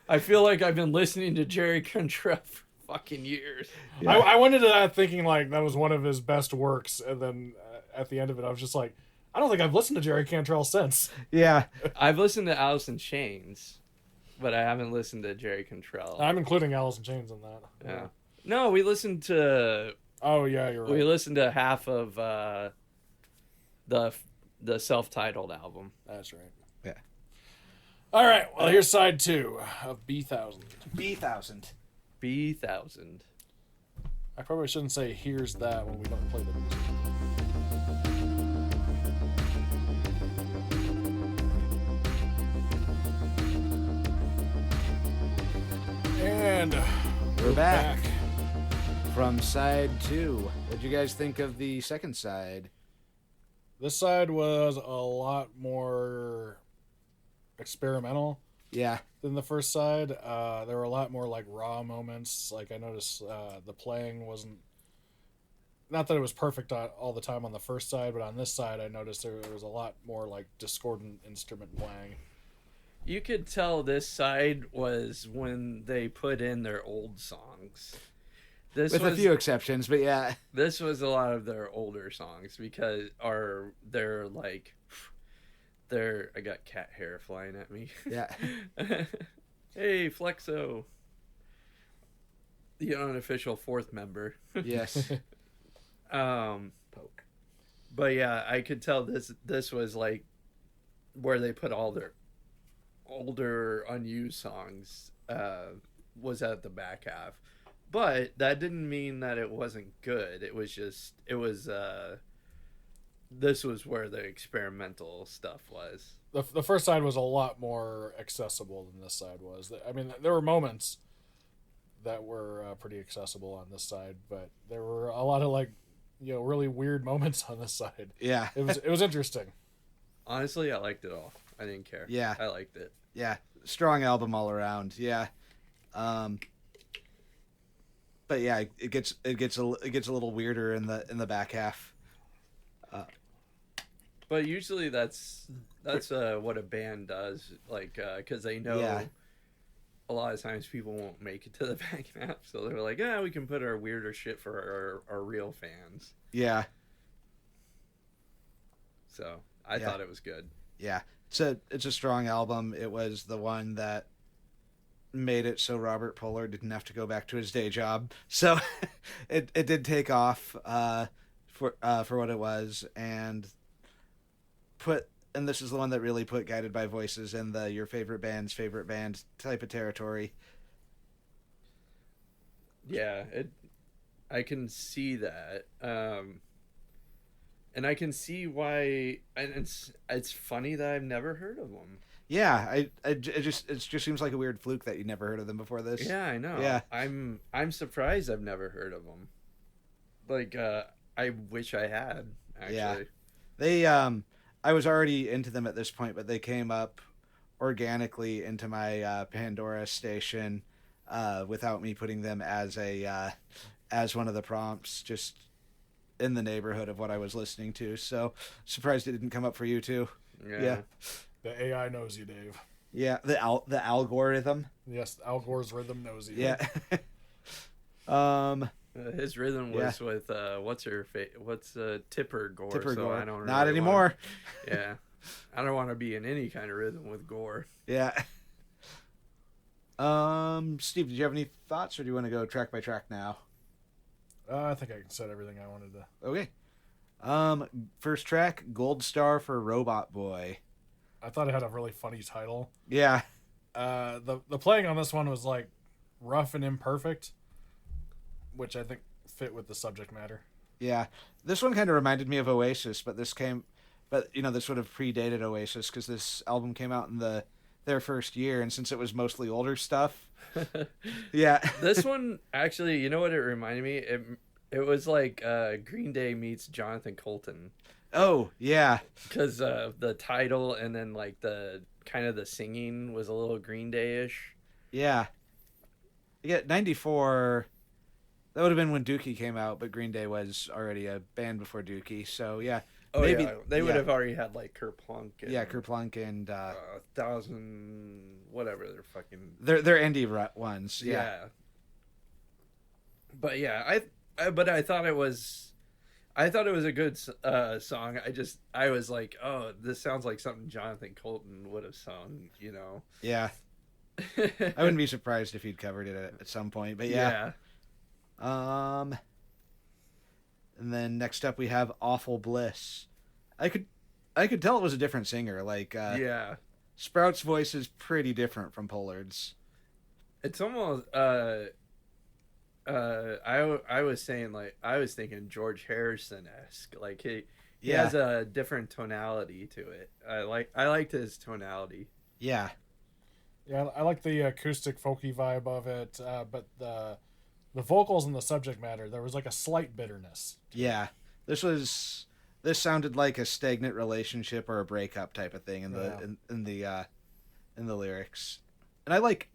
I feel like I've been listening to Jerry Cantrell for fucking years. Yeah. I went into that thinking that was one of his best works, and then at the end of it, I was just like, I don't think I've listened to Jerry Cantrell since. Yeah. I've listened to Alice in Chains, but I haven't listened to Jerry Cantrell. I'm including Alice in Chains in that. Yeah. No, we listened to. Oh yeah, you're right. We listened to half of the self-titled album. That's right. Yeah. All right. Well, here's side 2 of B1000. B1000. B1000. I probably shouldn't say here's that when we don't play the music. And We're back from side 2. What did you guys think of the second side? This side was a lot more experimental Yeah. than the first side. There were a lot more raw moments. I noticed the playing wasn't, not that it was perfect all the time on the first side, but on this side I noticed there was a lot more discordant instrument playing. You could tell this side was when they put in their old songs. With a few exceptions, but yeah. This was a lot of their older songs because they're I got cat hair flying at me. Yeah. Hey, Flexo. The unofficial 4th member. Yes. Poke. But yeah, I could tell this was where they put all their older unused songs was at the back half. But that didn't mean that it wasn't good. It was just this was where the experimental stuff was. The first side was a lot more accessible than this side was. I mean, there were moments that were pretty accessible on this side, but there were a lot of really weird moments on this side. Yeah. It was interesting. Honestly, I liked it all. I didn't care. Yeah. I liked it. Yeah. strong album all around. Yeah. But yeah, it gets a little weirder in the back half. But usually that's what a band does, like, because they know a lot of times people won't make it to the back half, so they're like, we can put our weirder shit for our real fans. Yeah. So I thought it was good. Yeah, it's a strong album. It was the one that made it so Robert Pollard didn't have to go back to his day job. So it did take off for what it was, and this is the one that really put Guided by Voices in the your favorite band's favorite band type of territory. Yeah, I can see that. And I can see why, and it's funny that I've never heard of them. Yeah, it just seems like a weird fluke that you never heard of them before this. Yeah, I know. Yeah, I'm surprised I've never heard of them. Like, I wish I had, actually. Yeah, they I was already into them at this point, but they came up organically into my Pandora station without me putting them as one of the prompts, just in the neighborhood of what I was listening to. So surprised it didn't come up for you too. Yeah. The AI knows you, Dave. Yeah, the algorithm. Yes, Al Gore's rhythm knows you. Yeah. His rhythm was with what's Tipper Gore. Tipper so Gore. I don't Not really anymore. Yeah, I don't want to be in any kind of rhythm with Gore. Yeah. Steve, did you have any thoughts, or do you want to go track by track now? I think I said everything I wanted to. Okay. First track, Gold Star for Robot Boy. I thought it had a really funny title. Yeah. The playing on this one was like rough and imperfect, which I think fit with the subject matter. Yeah. This one kind of reminded me of Oasis, but this would have predated Oasis because this album came out in their first year, and since it was mostly older stuff. Yeah. This one, actually, you know what it reminded me? It was like Green Day meets Jonathan Colton. Oh, yeah. Because the title and then like the kind of the singing was a little Green Day-ish. Yeah. Yeah, 94, that would have been when Dookie came out, but Green Day was already a band before Dookie, so yeah. Oh, maybe, yeah. They would have already had like Kerplunk. Kerplunk and... 1,000... whatever they're fucking... They're indie ones, yeah. But yeah, I thought it was a good song. I was like, oh, this sounds like something Jonathan Colton would have sung, you know? Yeah. I wouldn't be surprised if he'd covered it at some point, but yeah. And then next up we have Awful Bliss. I could tell it was a different singer. Like, Sprout's voice is pretty different from Pollard's. It's almost I was saying, like, I was thinking George Harrison-esque. Like he has a different tonality to it. I liked his tonality. Yeah. Yeah, I like the acoustic folky vibe of it, but the vocals and the subject matter, there was like a slight bitterness. Yeah. This sounded like a stagnant relationship or a breakup type of thing in the lyrics. And I like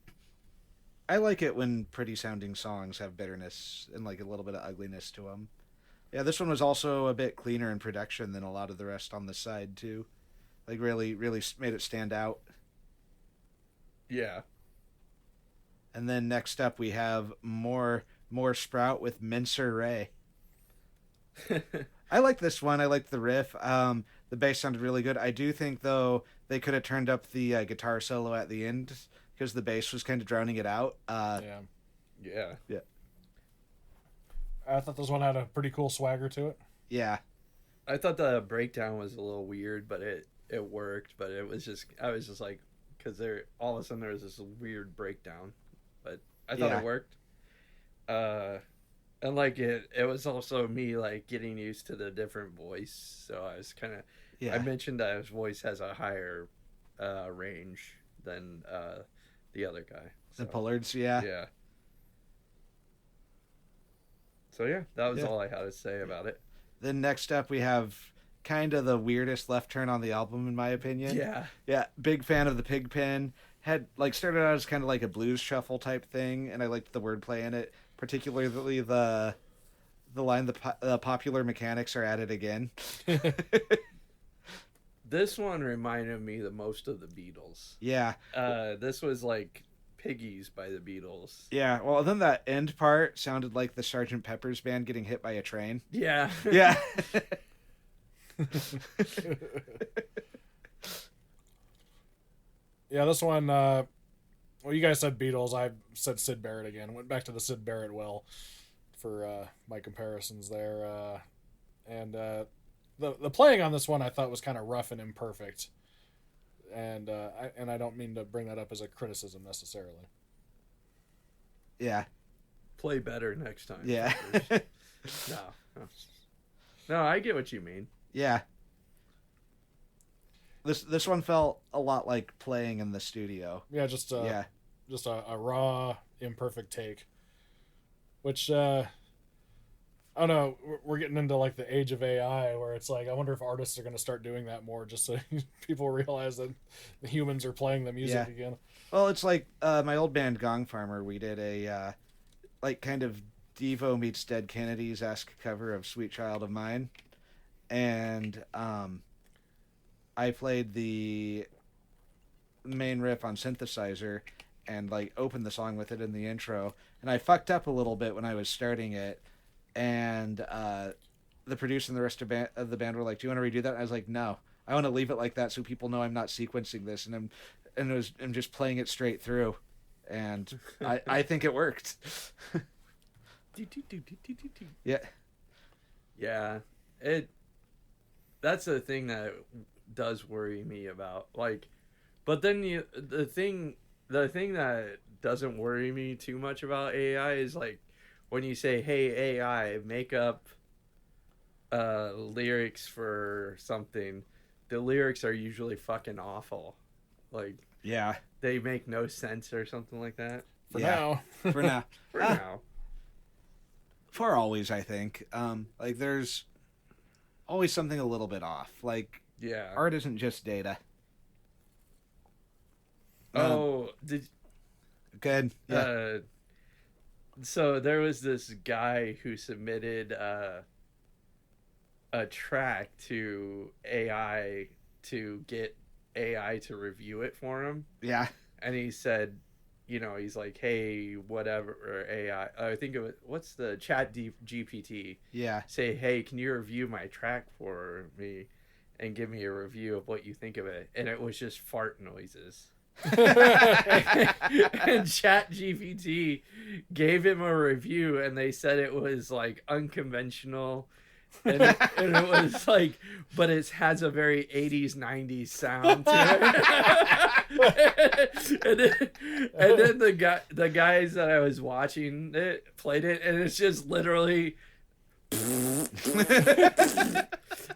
it when pretty sounding songs have bitterness and like a little bit of ugliness to them. Yeah, this one was also a bit cleaner in production than a lot of the rest on the side too. Like really made it stand out. Yeah. And then next up we have more Sprout with Mincer Ray. I like this one. I like the riff. The bass sounded really good. I do think though they could have turned up the guitar solo at the end because the bass was kind of drowning it out. Yeah. I thought this one had a pretty cool swagger to it. Yeah. I thought the breakdown was a little weird, but it worked. But I was just like, because all of a sudden there was this weird breakdown, but I thought it worked. And like it was also me like getting used to the different voice. So I was kind of, I mentioned that his voice has a higher range than the other guy. So, the Pollard's, yeah. Yeah. So yeah, that was all I had to say about it. Then next up we have kind of the weirdest left turn on the album in my opinion. Yeah. Yeah, big fan of the Pigpen. had like started out as kind of like a blues shuffle type thing, and I liked the wordplay in it, particularly the line the popular mechanics are at it again. This one reminded me the most of the Beatles. Yeah. This was like Piggies by the Beatles. Yeah, well, then that end part sounded like the Sgt. Pepper's band getting hit by a train. Yeah. Yeah. Yeah, this one, well, you guys said Beatles. I said Syd Barrett again. Went back to the Syd Barrett well for my comparisons there. And the playing on this one I thought was kind of rough and imperfect. And I don't mean to bring that up as a criticism necessarily. Yeah. Play better next time. Yeah. No, I get what you mean. Yeah. This one felt a lot like playing in the studio. Yeah, just a raw, imperfect take. Which I don't know. We're getting into like the age of AI, where it's like I wonder if artists are going to start doing that more, just so people realize that the humans are playing the music again. Well, it's like my old band Gong Farmer. We did a like kind of Devo meets Dead Kennedys-esque cover of "Sweet Child of Mine," and I played the main riff on synthesizer and like opened the song with it in the intro, and I fucked up a little bit when I was starting it, and the producer and the rest of the band were like, "Do you want to redo that?" And I was like, "No, I want to leave it like that so people know I'm not sequencing this, and I'm just playing it straight through," and I think it worked. Yeah. Yeah, that's the thing that does worry me about, like, but then the thing that doesn't worry me too much about AI is like when you say, "Hey AI, make up lyrics for something," the lyrics are usually fucking awful, like they make no sense or something like that. For now. For now. For always, I think. Like there's always something a little bit off. Like art isn't just data. Good. Yeah. So there was this guy who submitted a track to AI to get AI to review it for him. Yeah. And he said, he's like, "Hey, whatever, or AI, I think it was, what's the chat GPT? Yeah. Say, hey, can you review my track for me and give me a review of what you think of it?" And it was just fart noises. And chat GPT gave him a review, and they said it was like unconventional, and it was like, but it has a very 80s 90s sound to it. and then the guys that I was watching it played it, and it's just literally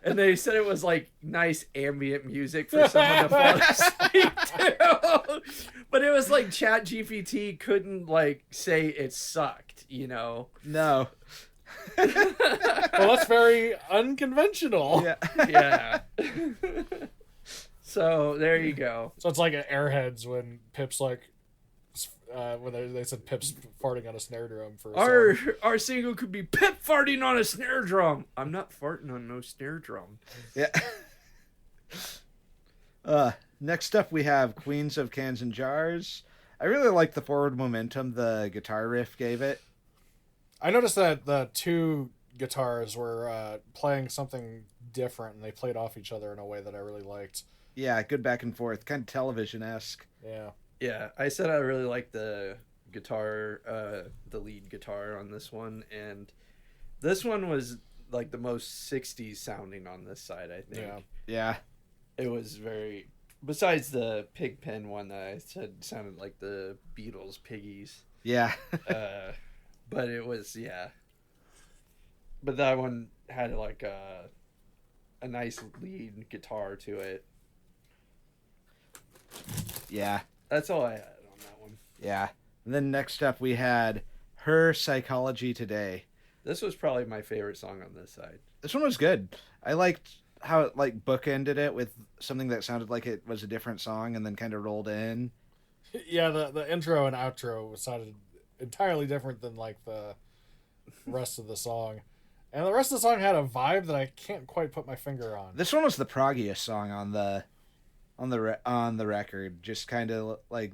and they said it was like nice ambient music for someone to fall asleep to. But it was like chat GPT couldn't like say it sucked, No. Well, that's very unconventional. Yeah. So there you go. So it's like at Airheads when Pip's like, when they said Pip's farting on a snare drum for a song. Our single could be Pip farting on a snare drum. I'm not farting on no snare drum. Yeah. Next up we have Queens of Cans and Jars. I really like the forward momentum the guitar riff gave it. I noticed that the two guitars were playing something different, and they played off each other in a way that I really liked. Yeah, good back and forth, kind of television-esque. Yeah, I said I really like the guitar, the lead guitar on this one, and this one was like the most 60s sounding on this side, I think. Yeah. It was very, besides the Pigpen one that I said sounded like the Beatles' Piggies. Yeah. But it was, but that one had like a nice lead guitar to it. Yeah. That's all I had on that one. Yeah. And then next up we had Her Psychology Today. This was probably my favorite song on this side. This one was good. I liked how it like bookended it with something that sounded like it was a different song and then kind of rolled in. Yeah, the intro and outro sounded entirely different than like the rest of the song. And the rest of the song had a vibe that I can't quite put my finger on. This one was the proggiest song on the record. Just kind of like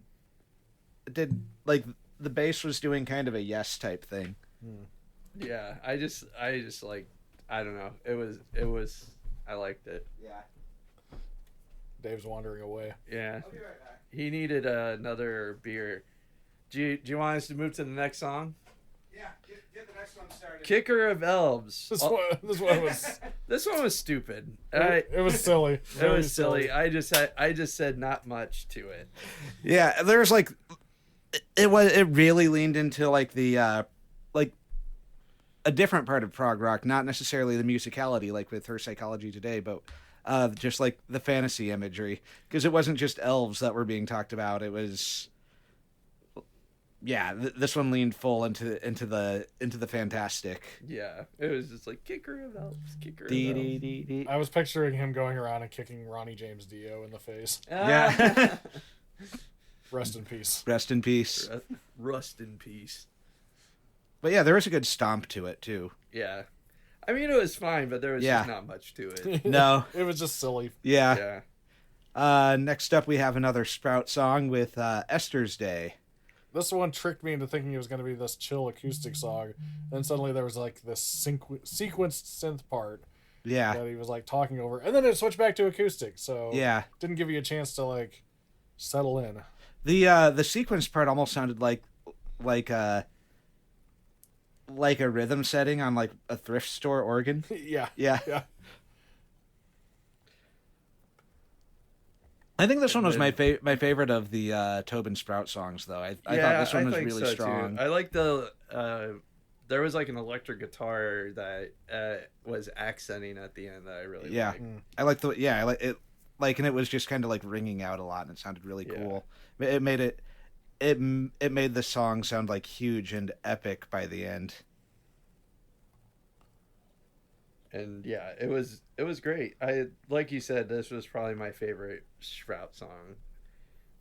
it did like the bass was doing kind of a Yes type thing. Yeah, I just like, I don't know. It was I liked it. Yeah. Dave's wandering away. Yeah. I'll be right back. He needed another beer. Do you want us to move to the next song? Yeah, get the next one started. Kicker of Elves. This one was This one was stupid. it was silly. It Very was silly. I just said not much to it. Yeah, there's like it really leaned into like the like a different part of prog rock, not necessarily the musicality like with Her Psychology Today, but just like the fantasy imagery, because it wasn't just elves that were being talked about. It was this one leaned full into the fantastic. Yeah, it was just like Kicker of Elves, Kicker of Dee, Elves. dee, dee, dee. I was picturing him going around and kicking Ronnie James Dio in the face. Yeah. Rest in peace. Rest in peace. Rust in peace. But yeah, there was a good stomp to it too. Yeah, I mean, it was fine, but there was just not much to it. No. It was just silly. Yeah. Yeah. Next up, we have another Sprout song with Esther's Day. This one tricked me into thinking it was going to be this chill acoustic song. Then suddenly there was like this sequenced synth part Yeah. that he was like talking over. And then it switched back to acoustic. So Yeah. didn't give you a chance to like settle in. The sequence part almost sounded like a rhythm setting on like a thrift store organ. Yeah. Yeah. Yeah. I think this one was my favorite of the Tobin Sprout songs, though. I thought this one was really strong. Too. I like the there was like an electric guitar that was accenting at the end that I really liked. I like I like it, like, and it was just kind of like ringing out a lot, and it sounded really cool. It made it made the song sound like huge and epic by the end. And yeah, it was great. Like you said, this was probably my favorite Sprout song,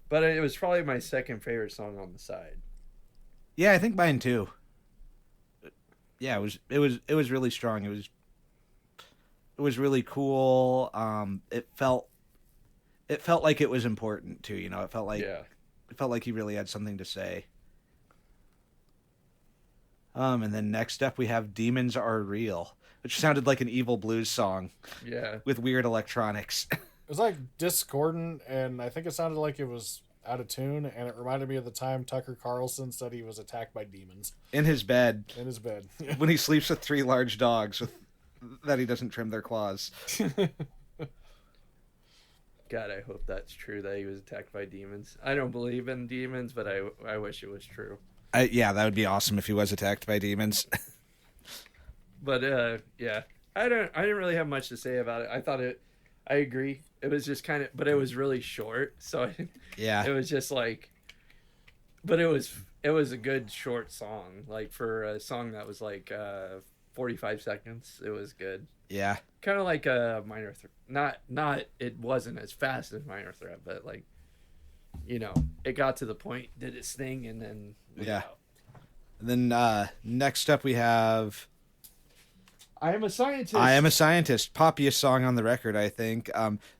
but it was probably my second favorite song on the side. Yeah, I think mine too. Yeah, it was really strong. It was really cool. It felt like it was important too. You know, it felt like he really had something to say. And then next up we have Demons Are Real, which sounded like an evil blues song. Yeah. With weird electronics. It was like discordant, and I think it sounded like it was out of tune, and it reminded me of the time Tucker Carlson said he was attacked by demons. In his bed. In his bed. When he sleeps with 3 large dogs that he doesn't trim their claws. God, I hope that's true that he was attacked by demons. I don't believe in demons, but I wish it was true. Yeah, that would be awesome if he was attacked by demons. But yeah, I didn't really have much to say about it. I agree. It was just kind of, but it was really short, so yeah, it was just like, but it was a good short song, like for a song that was like 45 seconds. It was good. Yeah, kind of like a Minor Threat. Not it wasn't as fast as Minor Threat, but like, you know, it got to the point, did its thing, and then out. And then next up we have I Am a Scientist. I Am a Scientist, poppiest song on the record, I think.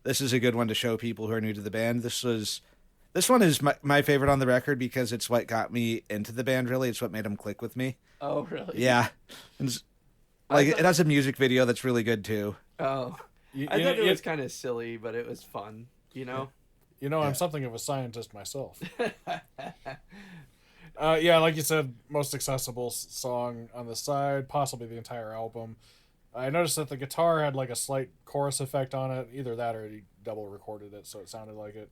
This is a good one to show people who are new to the band. This one is my favorite on the record because it's what got me into the band, really. It's what made them click with me. Oh, really? Yeah. And it has a music video that's really good, too. Oh. I thought it was kind of silly, but it was fun, you know? You know, I'm something of a scientist myself. Yeah, like you said, most accessible song on the side, possibly the entire album. I noticed that the guitar had like a slight chorus effect on it. Either that or he double recorded it, so it sounded like it.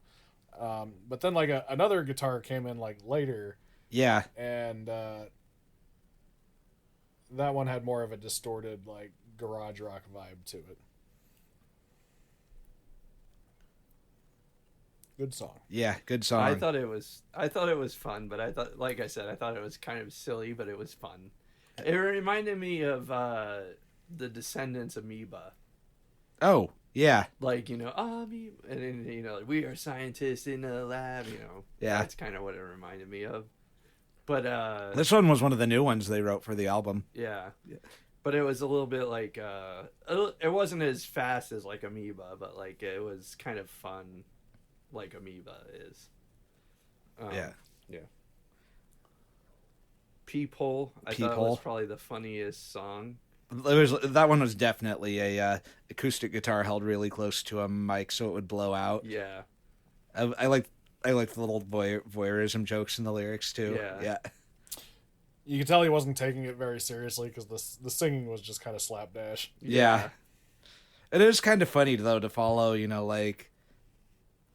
But then like another guitar came in like later. Yeah. And that one had more of a distorted like garage rock vibe to it. Good song. Yeah, good song. I thought it was fun, but I thought, like I said, I thought it was kind of silly, but it was fun. It reminded me of the Descendants Amoeba. Oh, Yeah. Like, you know, and then, you know, like, we are scientists in a lab, you know. Yeah. That's kind of what it reminded me of. But This one was one of the new ones they wrote for the album. yeah. But it was a little bit like it wasn't as fast as like Amoeba, but like it was kind of fun like Amoeba is. Yeah. Peephole, I thought Peephole. was probably the funniest song. That one was definitely a acoustic guitar held really close to a mic so it would blow out. Yeah. I like the little voyeurism jokes in the lyrics too. Yeah. You could tell he wasn't taking it very seriously because the singing was just kind of slapdash. Yeah. It is kind of funny though to follow, you know, like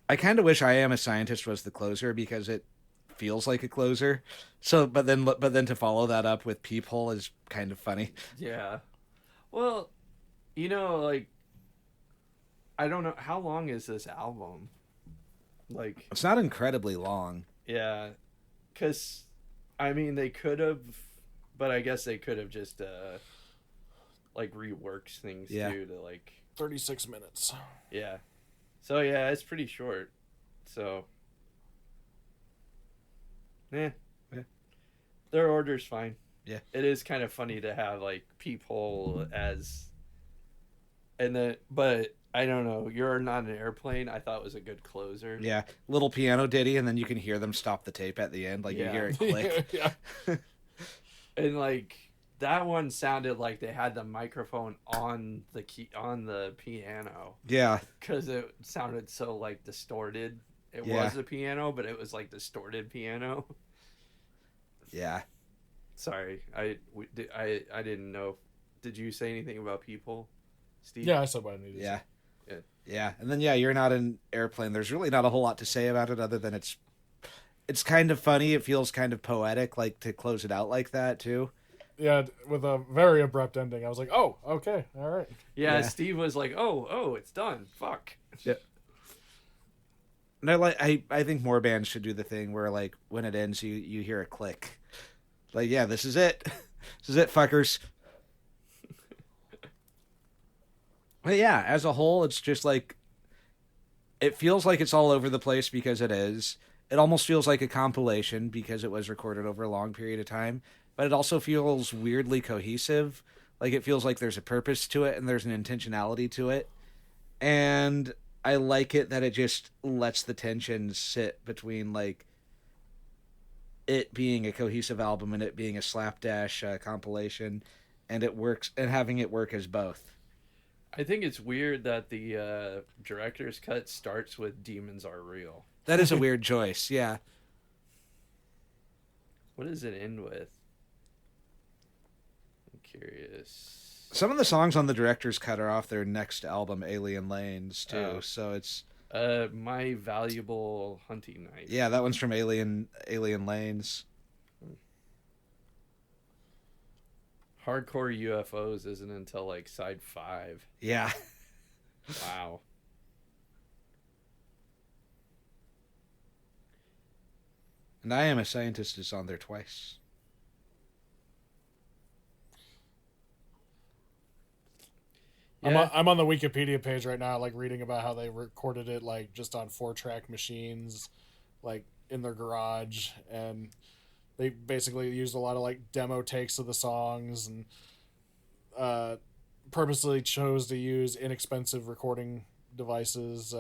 I kind of wish I Am a Scientist was the closer because it feels like a closer. So but then to follow that up with Peephole is kind of funny. Yeah. Well, you know, like I don't know how long is this album? Like It's not incredibly long. yeah. Cuz I mean, they could have, but I guess they could have just like reworked things too to like 36 minutes. yeah. So yeah, it's pretty short. So yeah. Their order's fine. Yeah. It is kind of funny to have like Peephole as but I don't know, You're Not an Airplane, I thought was a good closer. Yeah, little piano ditty, and then you can hear them stop the tape at the end, like you hear it click. Yeah. And like that one sounded like they had the microphone on the piano Yeah, because it sounded so like distorted. It Yeah. was a piano, but it was like distorted piano. yeah. Sorry, I didn't know. Did you say anything about people, Steve? Yeah, I said what I needed to Yeah. say. Yeah. And then You're Not an Airplane. There's really not a whole lot to say about it other than it's kind of funny. It feels kind of poetic, like to close it out like that too. Yeah, with a very abrupt ending. I was like, oh, okay, all right. Yeah, Steve was like, "Oh, it's done. Fuck." Yeah. And I think more bands should do the thing where like when it ends you hear a click. Like, yeah, this is it. This is it, fuckers. But yeah, as a whole, it's just like it feels like it's all over the place because it is. It almost feels like a compilation because it was recorded over a long period of time, but it also feels weirdly cohesive. Like it feels like there's a purpose to it and there's an intentionality to it. And I like it that it just lets the tension sit between like it being a cohesive album and it being a slapdash compilation, and it works, and having it work as both. I think it's weird that the director's cut starts with "Demons Are Real." That is a weird choice, yeah. What does it end with? I'm curious. Some of the songs on the director's cut are off their next album, Alien Lanes, too. So it's My Valuable Hunting Knife. yeah, that one's from Alien Lanes. Hardcore UFOs isn't until like side 5. Yeah. Wow. And I Am a Scientist is on there twice. Yeah. I'm on the Wikipedia page right now, like reading about how they recorded it, like just on 4-track machines, like in their garage, and they basically used a lot of like demo takes of the songs, and purposely chose to use inexpensive recording devices,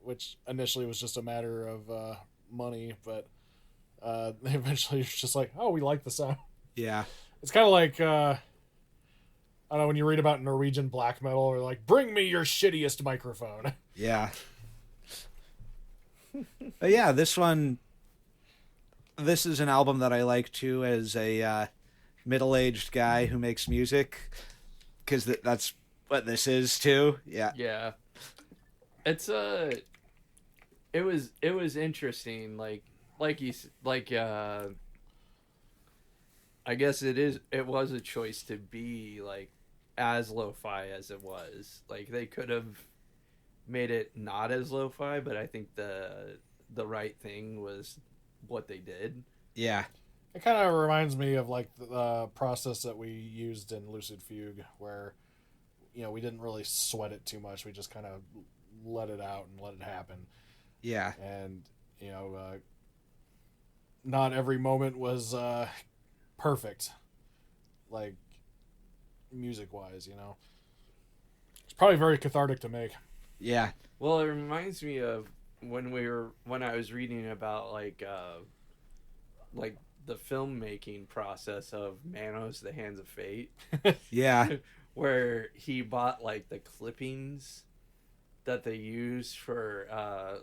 which initially was just a matter of money, but they eventually was just like, oh, we like the sound. Yeah. It's kind of like I don't know, when you read about Norwegian black metal, or like, bring me your shittiest microphone. Yeah. But yeah, this is an album that I like too as a middle-aged guy who makes music, because that's what this is too. Yeah. Yeah. It's it was interesting, I guess it was a choice to be like as lo-fi as it was. Like they could have made it not as lo-fi, but I think the right thing was what they did. Yeah. It kind of reminds me of like the process that we used in Lucid Fugue, where we didn't really sweat it too much. We just kind of let it out and let it happen. Yeah. And not every moment was perfect, like music wise. It's probably very cathartic to make. Yeah. Well, it reminds me of when I was reading about like the filmmaking process of Manos: The Hands of Fate. Yeah. Where he bought like the clippings that they use for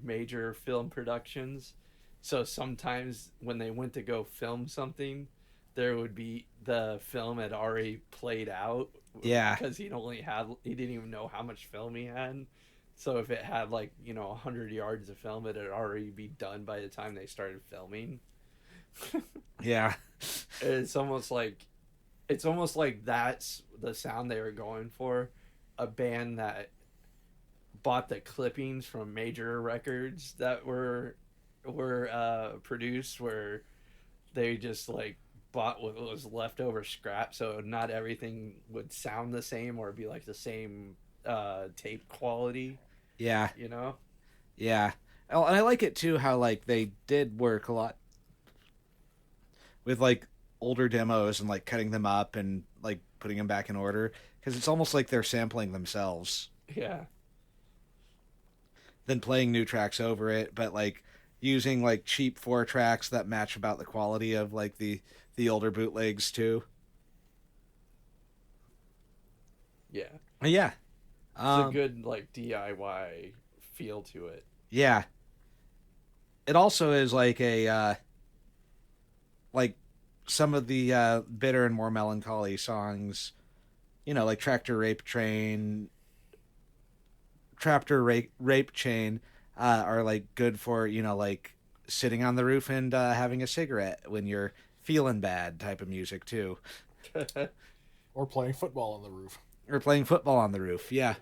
major film productions. So sometimes when they went to go film something, there would be the film had already played out. Yeah. Because he didn't even know how much film he had. So if it had 100 yards of film, it had already be done by the time they started filming. Yeah. It's almost like that's the sound they were going for. A band that bought the clippings from major records that were produced, where they just bought what was leftover scrap, so not everything would sound the same or be like the same tape quality. Yeah. Yeah. Oh, and I like it too how they did work a lot with older demos and cutting them up and putting them back in order, because it's almost like they're sampling themselves. Yeah. Then playing new tracks over it, but using cheap 4 tracks that match about the quality of the older bootlegs too. Yeah. Yeah. It's a good DIY feel to it. Yeah. It also is a some of the bitter and more melancholy songs, Tractor Rape Chain, are good for sitting on the roof and having a cigarette when you're feeling bad type of music too. Or playing football on the roof. Yeah.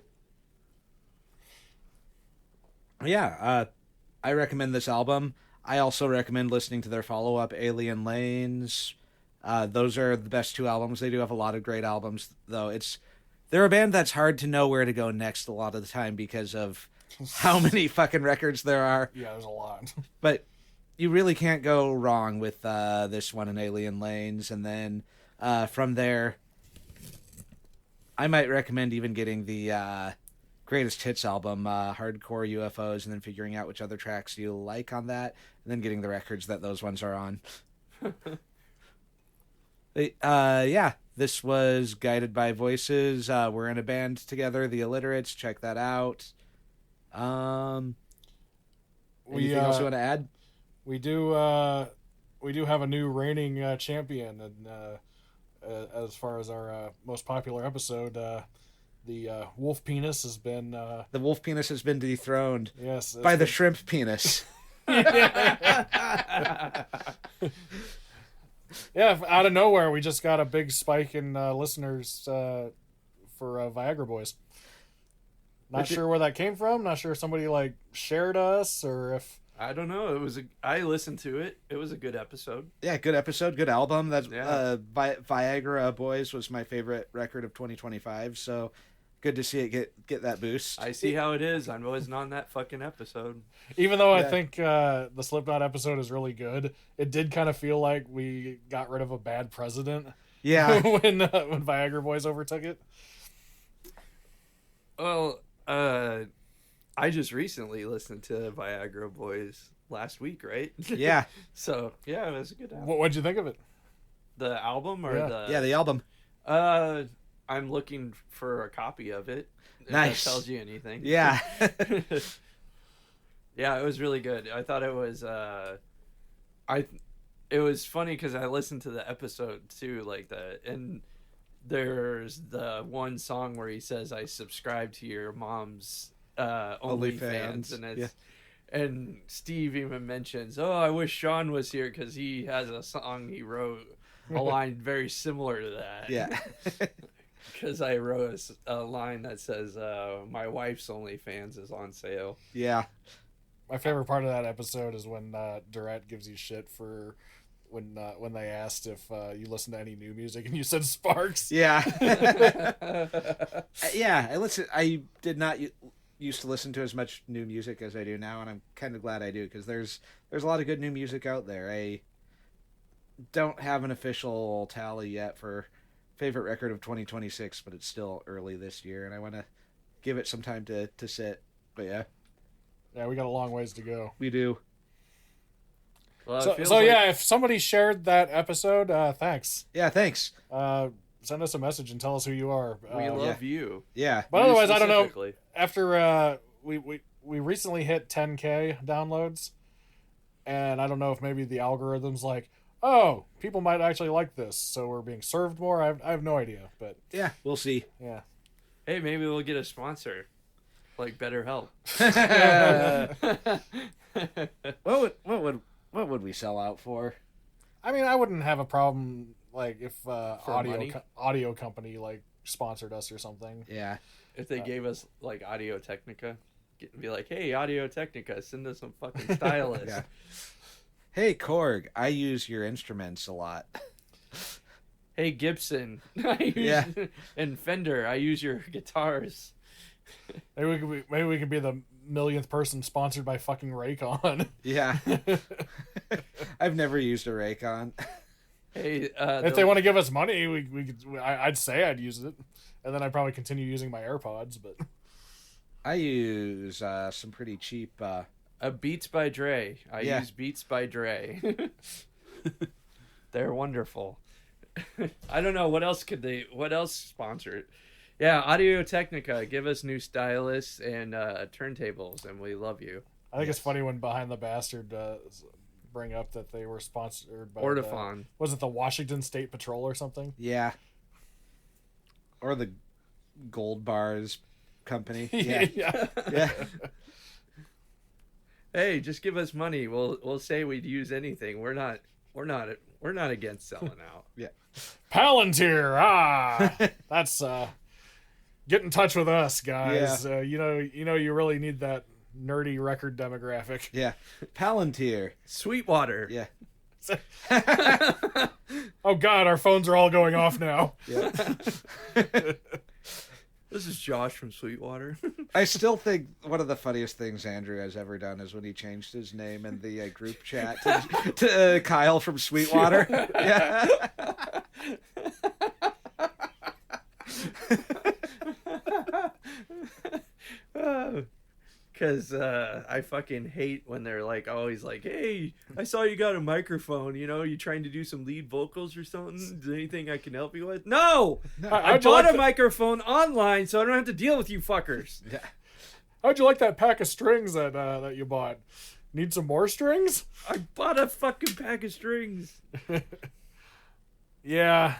Yeah. I recommend this album. I also recommend listening to their follow-up, Alien Lanes. Those are the best 2 albums. They do have a lot of great albums, though. They're a band that's hard to know where to go next a lot of the time because of how many fucking records there are. Yeah, there's a lot. But you really can't go wrong with this one and Alien Lanes. And then from there, I might recommend even getting the Greatest Hits album, Hardcore UFOs, and then figuring out which other tracks you like on that, and then getting the records that those ones are on. Yeah, this was Guided by Voices. We're in a band together, the Alliterates. Check that out. Anything else you want to add? We do have a new reigning champion, and as far as our most popular episode, the wolf penis has been the wolf penis has been dethroned. Yes, by the shrimp penis. Yeah, out of nowhere, we just got a big spike in listeners for Viagra Boys. Not sure where that came from. Not sure if somebody shared us or if I don't know. I listened to it. It was a good episode. Yeah, good episode, good album. That's Viagra Boys was my favorite record of 2025. So good to see it get that boost. I see how it is. I wasn't on that fucking episode. Even though I think the Slipknot episode is really good, it did kind of feel like we got rid of a bad president. Yeah, when Viagra Boys overtook it. Well, I just recently listened to Viagra Boys last week, right? Yeah. So yeah, it was a good album. What'd you think of it? The album or the album. I'm looking for a copy of it. If Nice. That tells you anything. Yeah. Yeah, it was really good. I thought it was it was funny because I listened to the episode too, and there's the one song where he says, "I subscribe to your mom's OnlyFans," and it's and Steve even mentions, "Oh, I wish Sean was here because he has a song he wrote, a line very similar to that." Yeah. Because I wrote a line that says, "My wife's OnlyFans is on sale." Yeah. My favorite part of that episode is when Durrett gives you shit for when they asked if you listen to any new music and you said Sparks. Yeah. Yeah, I did not used to listen to as much new music as I do now, and I'm kind of glad I do, because there's a lot of good new music out there. I don't have an official tally yet for favorite record of 2026, but it's still early this year, and I want to give it some time to sit. But yeah. Yeah, we got a long ways to go. We do. Well, So yeah, if somebody shared that episode, thanks. Yeah, thanks. Send us a message and tell us who you are. we love you. Yeah. But You otherwise, I don't know. specifically. After we recently hit 10K downloads, and I don't know if maybe the algorithm's like, oh, people might actually like this, so we're being served more. I have no idea, but Yeah, we'll see. yeah. Hey, maybe we'll get a sponsor, like BetterHelp. What would we sell out for? I mean, I wouldn't have a problem like if money? audio company like sponsored us or something. Yeah. If they gave us like Audio Technica, be like, hey, Audio Technica, send us some fucking stylists. Yeah. Hey, Korg, I use your instruments a lot. Hey, Gibson, and Fender, I use your guitars. Maybe we could be the millionth person sponsored by fucking Raycon. Yeah. I've never used a Raycon. Hey, If they want to give us money, we could. I'd say I'd use it, and then I'd probably continue using my AirPods. But I use some pretty cheap. Beats by Dre. I Yeah. use Beats by Dre. They're wonderful. I don't know what else sponsor it. Yeah, Audio Technica, give us new stylists and turntables, and we love you. I think it's funny when Behind the Bastard bring up that they were sponsored by Ortofon. was it the Washington State Patrol or something? Yeah. Or the Gold Bars company. Yeah. Yeah. Yeah. Hey, just give us money. We'll say we'd use anything. We're not against selling out. Yeah. Palantir. That's get in touch with us, guys. You really need that nerdy record demographic. Yeah. Palantir. Sweetwater. Yeah. Oh God, our phones are all going off now. Yeah. This is Josh from Sweetwater. I still think one of the funniest things Andrew has ever done is when he changed his name in the group chat to Kyle from Sweetwater. Yeah. Because I fucking hate when they're like always like, hey, I saw you got a microphone, you trying to do some lead vocals or something? Is there anything I can help you with? No! I bought a microphone online so I don't have to deal with you fuckers. Yeah. How'd you like that pack of strings that you bought? Need some more strings? I bought a fucking pack of strings. Yeah,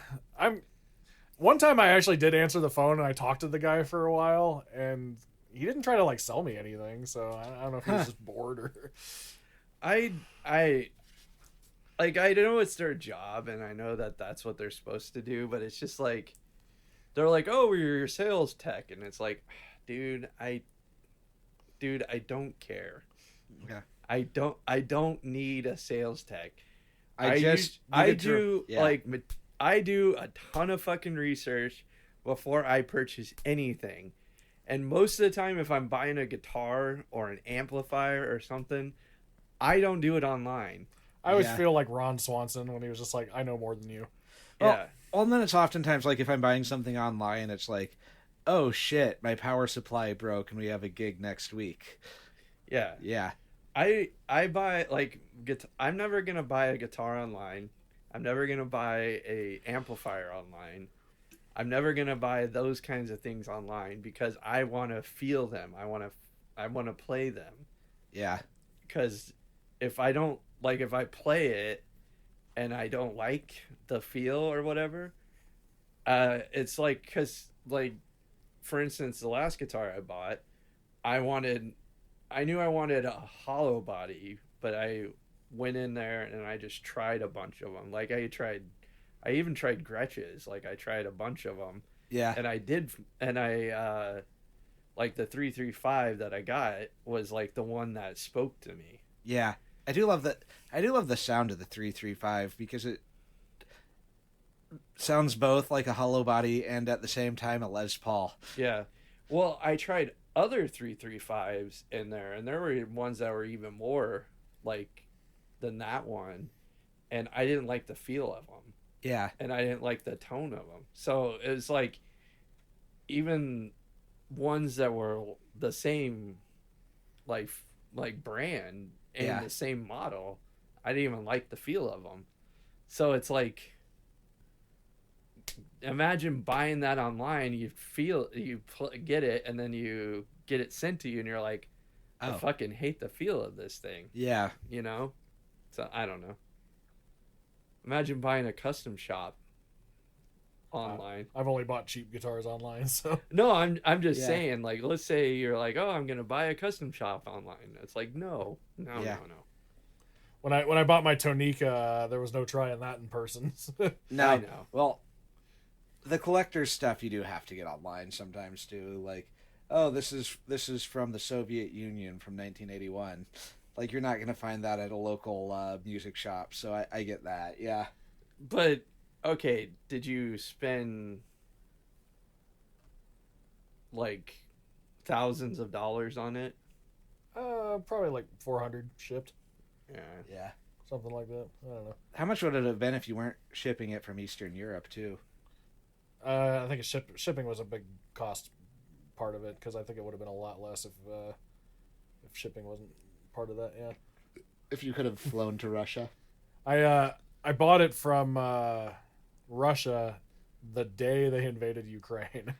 one time I actually did answer the phone and I talked to the guy for a while, and he didn't try to like sell me anything, so I don't know if he was just bored or. I know it's their job and I know that that's what they're supposed to do, but it's just like they're like, oh, we're your sales tech, and it's like, dude, I don't care. Yeah. I don't need a sales tech. I do a ton of fucking research before I purchase anything. And most of the time, if I'm buying a guitar or an amplifier or something, I don't do it online. I always feel like Ron Swanson when he was just like, I know more than you. Yeah. Well, and then it's oftentimes like if I'm buying something online, it's like, oh shit, my power supply broke and we have a gig next week. Yeah. Yeah. I buy I'm never gonna buy a guitar online. I'm never gonna buy a amplifier online. I'm never gonna buy those kinds of things online because I want to feel them. I want to play them. Yeah. Because if I play it and I don't like the feel or whatever, it's like, because like, for instance, the last guitar I bought, I knew I wanted a hollow body, but I went in there and I just tried a bunch of them. Like I even tried Gretches. Like I tried a bunch of them. Yeah. And I like the 335 that I got was like the one that spoke to me. Yeah. I do love that. I do love the sound of the 335 because it sounds both like a hollow body and at the same time a Les Paul. Yeah. Well, I tried other 335s in there, and there were ones that were even more like than that one, and I didn't like the feel of them. Yeah. And I didn't like the tone of them. So it was like even ones that were the same like brand and the same model, I didn't even like the feel of them. So it's like, imagine buying that online, you get it, and then you get it sent to you and you're like, I fucking hate the feel of this thing. Yeah. You know? So I don't know. Imagine buying a custom shop online. I've only bought cheap guitars online, so. No, I'm just saying, like, let's say you're like, oh, I'm gonna buy a custom shop online. It's like, no. When I bought my Tonica, there was no trying that in person. No. I know. Well, the collector's stuff you do have to get online sometimes too. Like, oh, this is from the Soviet Union from 1981. Like, you're not going to find that at a local music shop, so I get that, yeah. But, okay, did you spend, like, thousands of dollars on it? Probably like 400 shipped. Yeah. Something like that. I don't know. How much would it have been if you weren't shipping it from Eastern Europe, too? I think shipping was a big cost part of it, because I think it would have been a lot less if shipping wasn't part of that. Yeah, if you could have flown to Russia. I bought it from Russia the day they invaded Ukraine.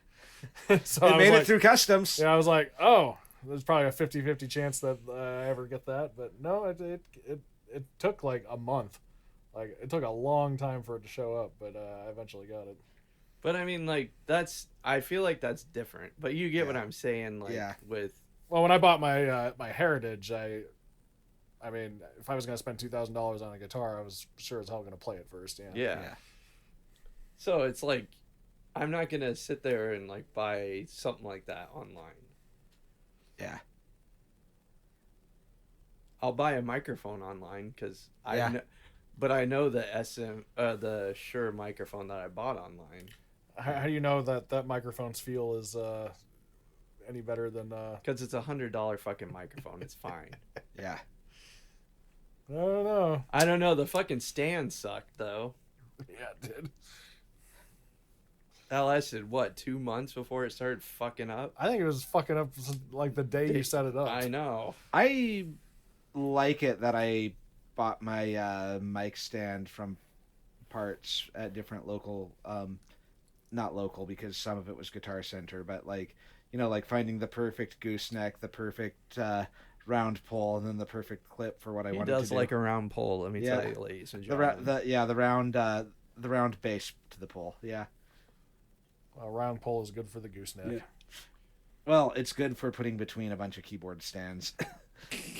So it made it through customs. Yeah, I was like, oh, there's probably a 50-50 chance that I ever get that, but no, it took like a month. Like, it took a long time for it to show up, but I eventually got it. But I mean, like, I feel like that's different. But you get what I'm saying, like, with. Well, when I bought my my Heritage, I mean, if I was going to spend $2,000 on a guitar, I was sure as hell going to play it first. Yeah. So it's like, I'm not going to sit there and, like, buy something like that online. Yeah. I'll buy a microphone online because but I know the Shure microphone that I bought online. How do you know that microphone's feel is any better than? Because it's $100 fucking microphone. It's fine. Yeah. I don't know. I don't know. The fucking stand sucked though. Yeah, it did. That lasted, what, 2 months before it started fucking up? I think it was fucking up like the day you set it up. I know. I like it that I bought my mic stand from parts at different local, not local because some of it was Guitar Center, but like, you know, like finding the perfect gooseneck, the perfect round pole, and then the perfect clip for what I wanted to do. He does like a round pole, let me tell you, ladies and gentlemen. The round base to the pole, yeah. A round pole is good for the gooseneck. Yeah. Well, it's good for putting between a bunch of keyboard stands,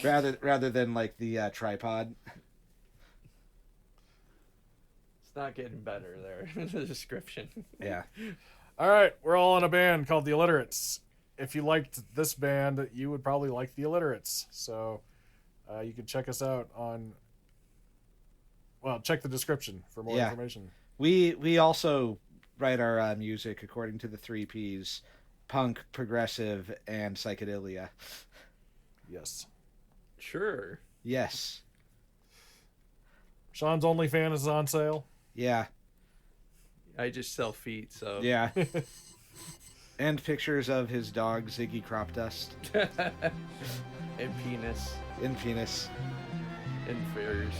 rather than like the tripod. It's not getting better there in the description. Yeah. All right, we're all in a band called the Alliterates. If you liked this band, you would probably like the Alliterates. So you can check us out on. Well, check the description for more information. We also write our music according to the 3 Ps: punk, progressive, and psychedelia. Yes. Sure. Yes. Sean's OnlyFans is on sale. Yeah. I just sell feet, so. Yeah. And pictures of his dog, Ziggy Crop Dust. And penis. In penis. And furs.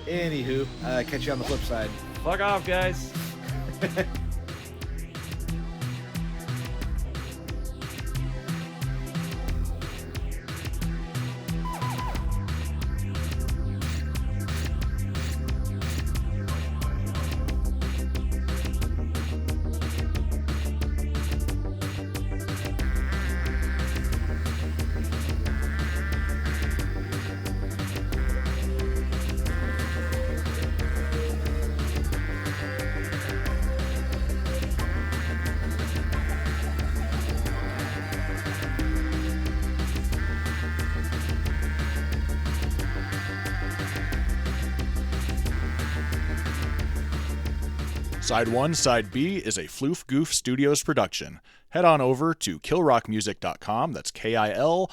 Anywho, catch you on the flip side. Fuck off, guys. Side 1, Side B is a Floof Goof Studios production. Head on over to killrockmusic.com, that's KILRAVOCK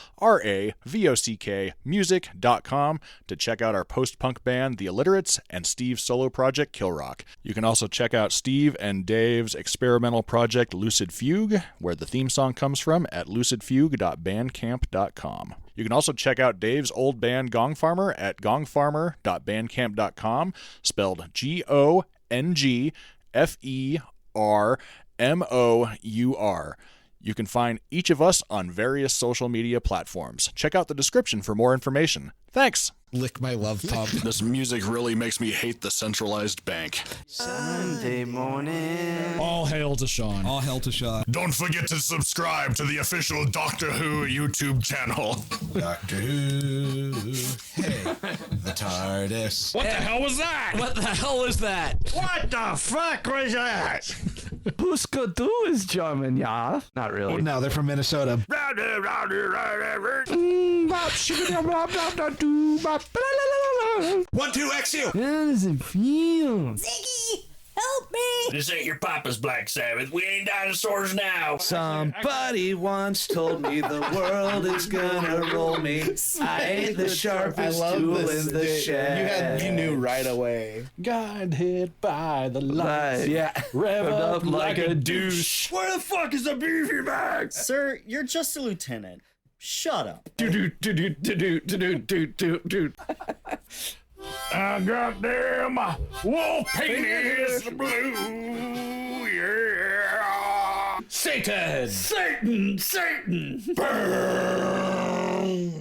music.com, to check out our post-punk band, the Alliterates, and Steve's solo project, Killrock. You can also check out Steve and Dave's experimental project, Lucid Fugue, where the theme song comes from, at lucidfugue.bandcamp.com. You can also check out Dave's old band, Gong Farmer, at gongfarmer.bandcamp.com, spelled GONGFERMOUR. You can find each of us on various social media platforms. Check out the description for more information. Thanks! Lick my love pump. This music really makes me hate the centralized bank. Sunday morning. All hail to Sean. All hell to Shaw. Don't forget to subscribe to the official Doctor Who YouTube channel. Doctor Who. Hey, the TARDIS. What the hell was that? What the hell is that? What the fuck was that? Puskadu is German, yeah? Not really. No, they're from Minnesota. 1, 2, XU. How does it feel? Ziggy, help me! This ain't your papa's Black Sabbath. We ain't dinosaurs now. Somebody once told me the world is gonna roll me. I ain't the sharpest tool in the shed. You knew right away. Got hit by the lights. Yeah. Rev up like a douche. Where the fuck is the beefy bag? Sir, you're just a lieutenant. Shut up. I got them wolf penis blue, yeah. Satan! Satan! Burn!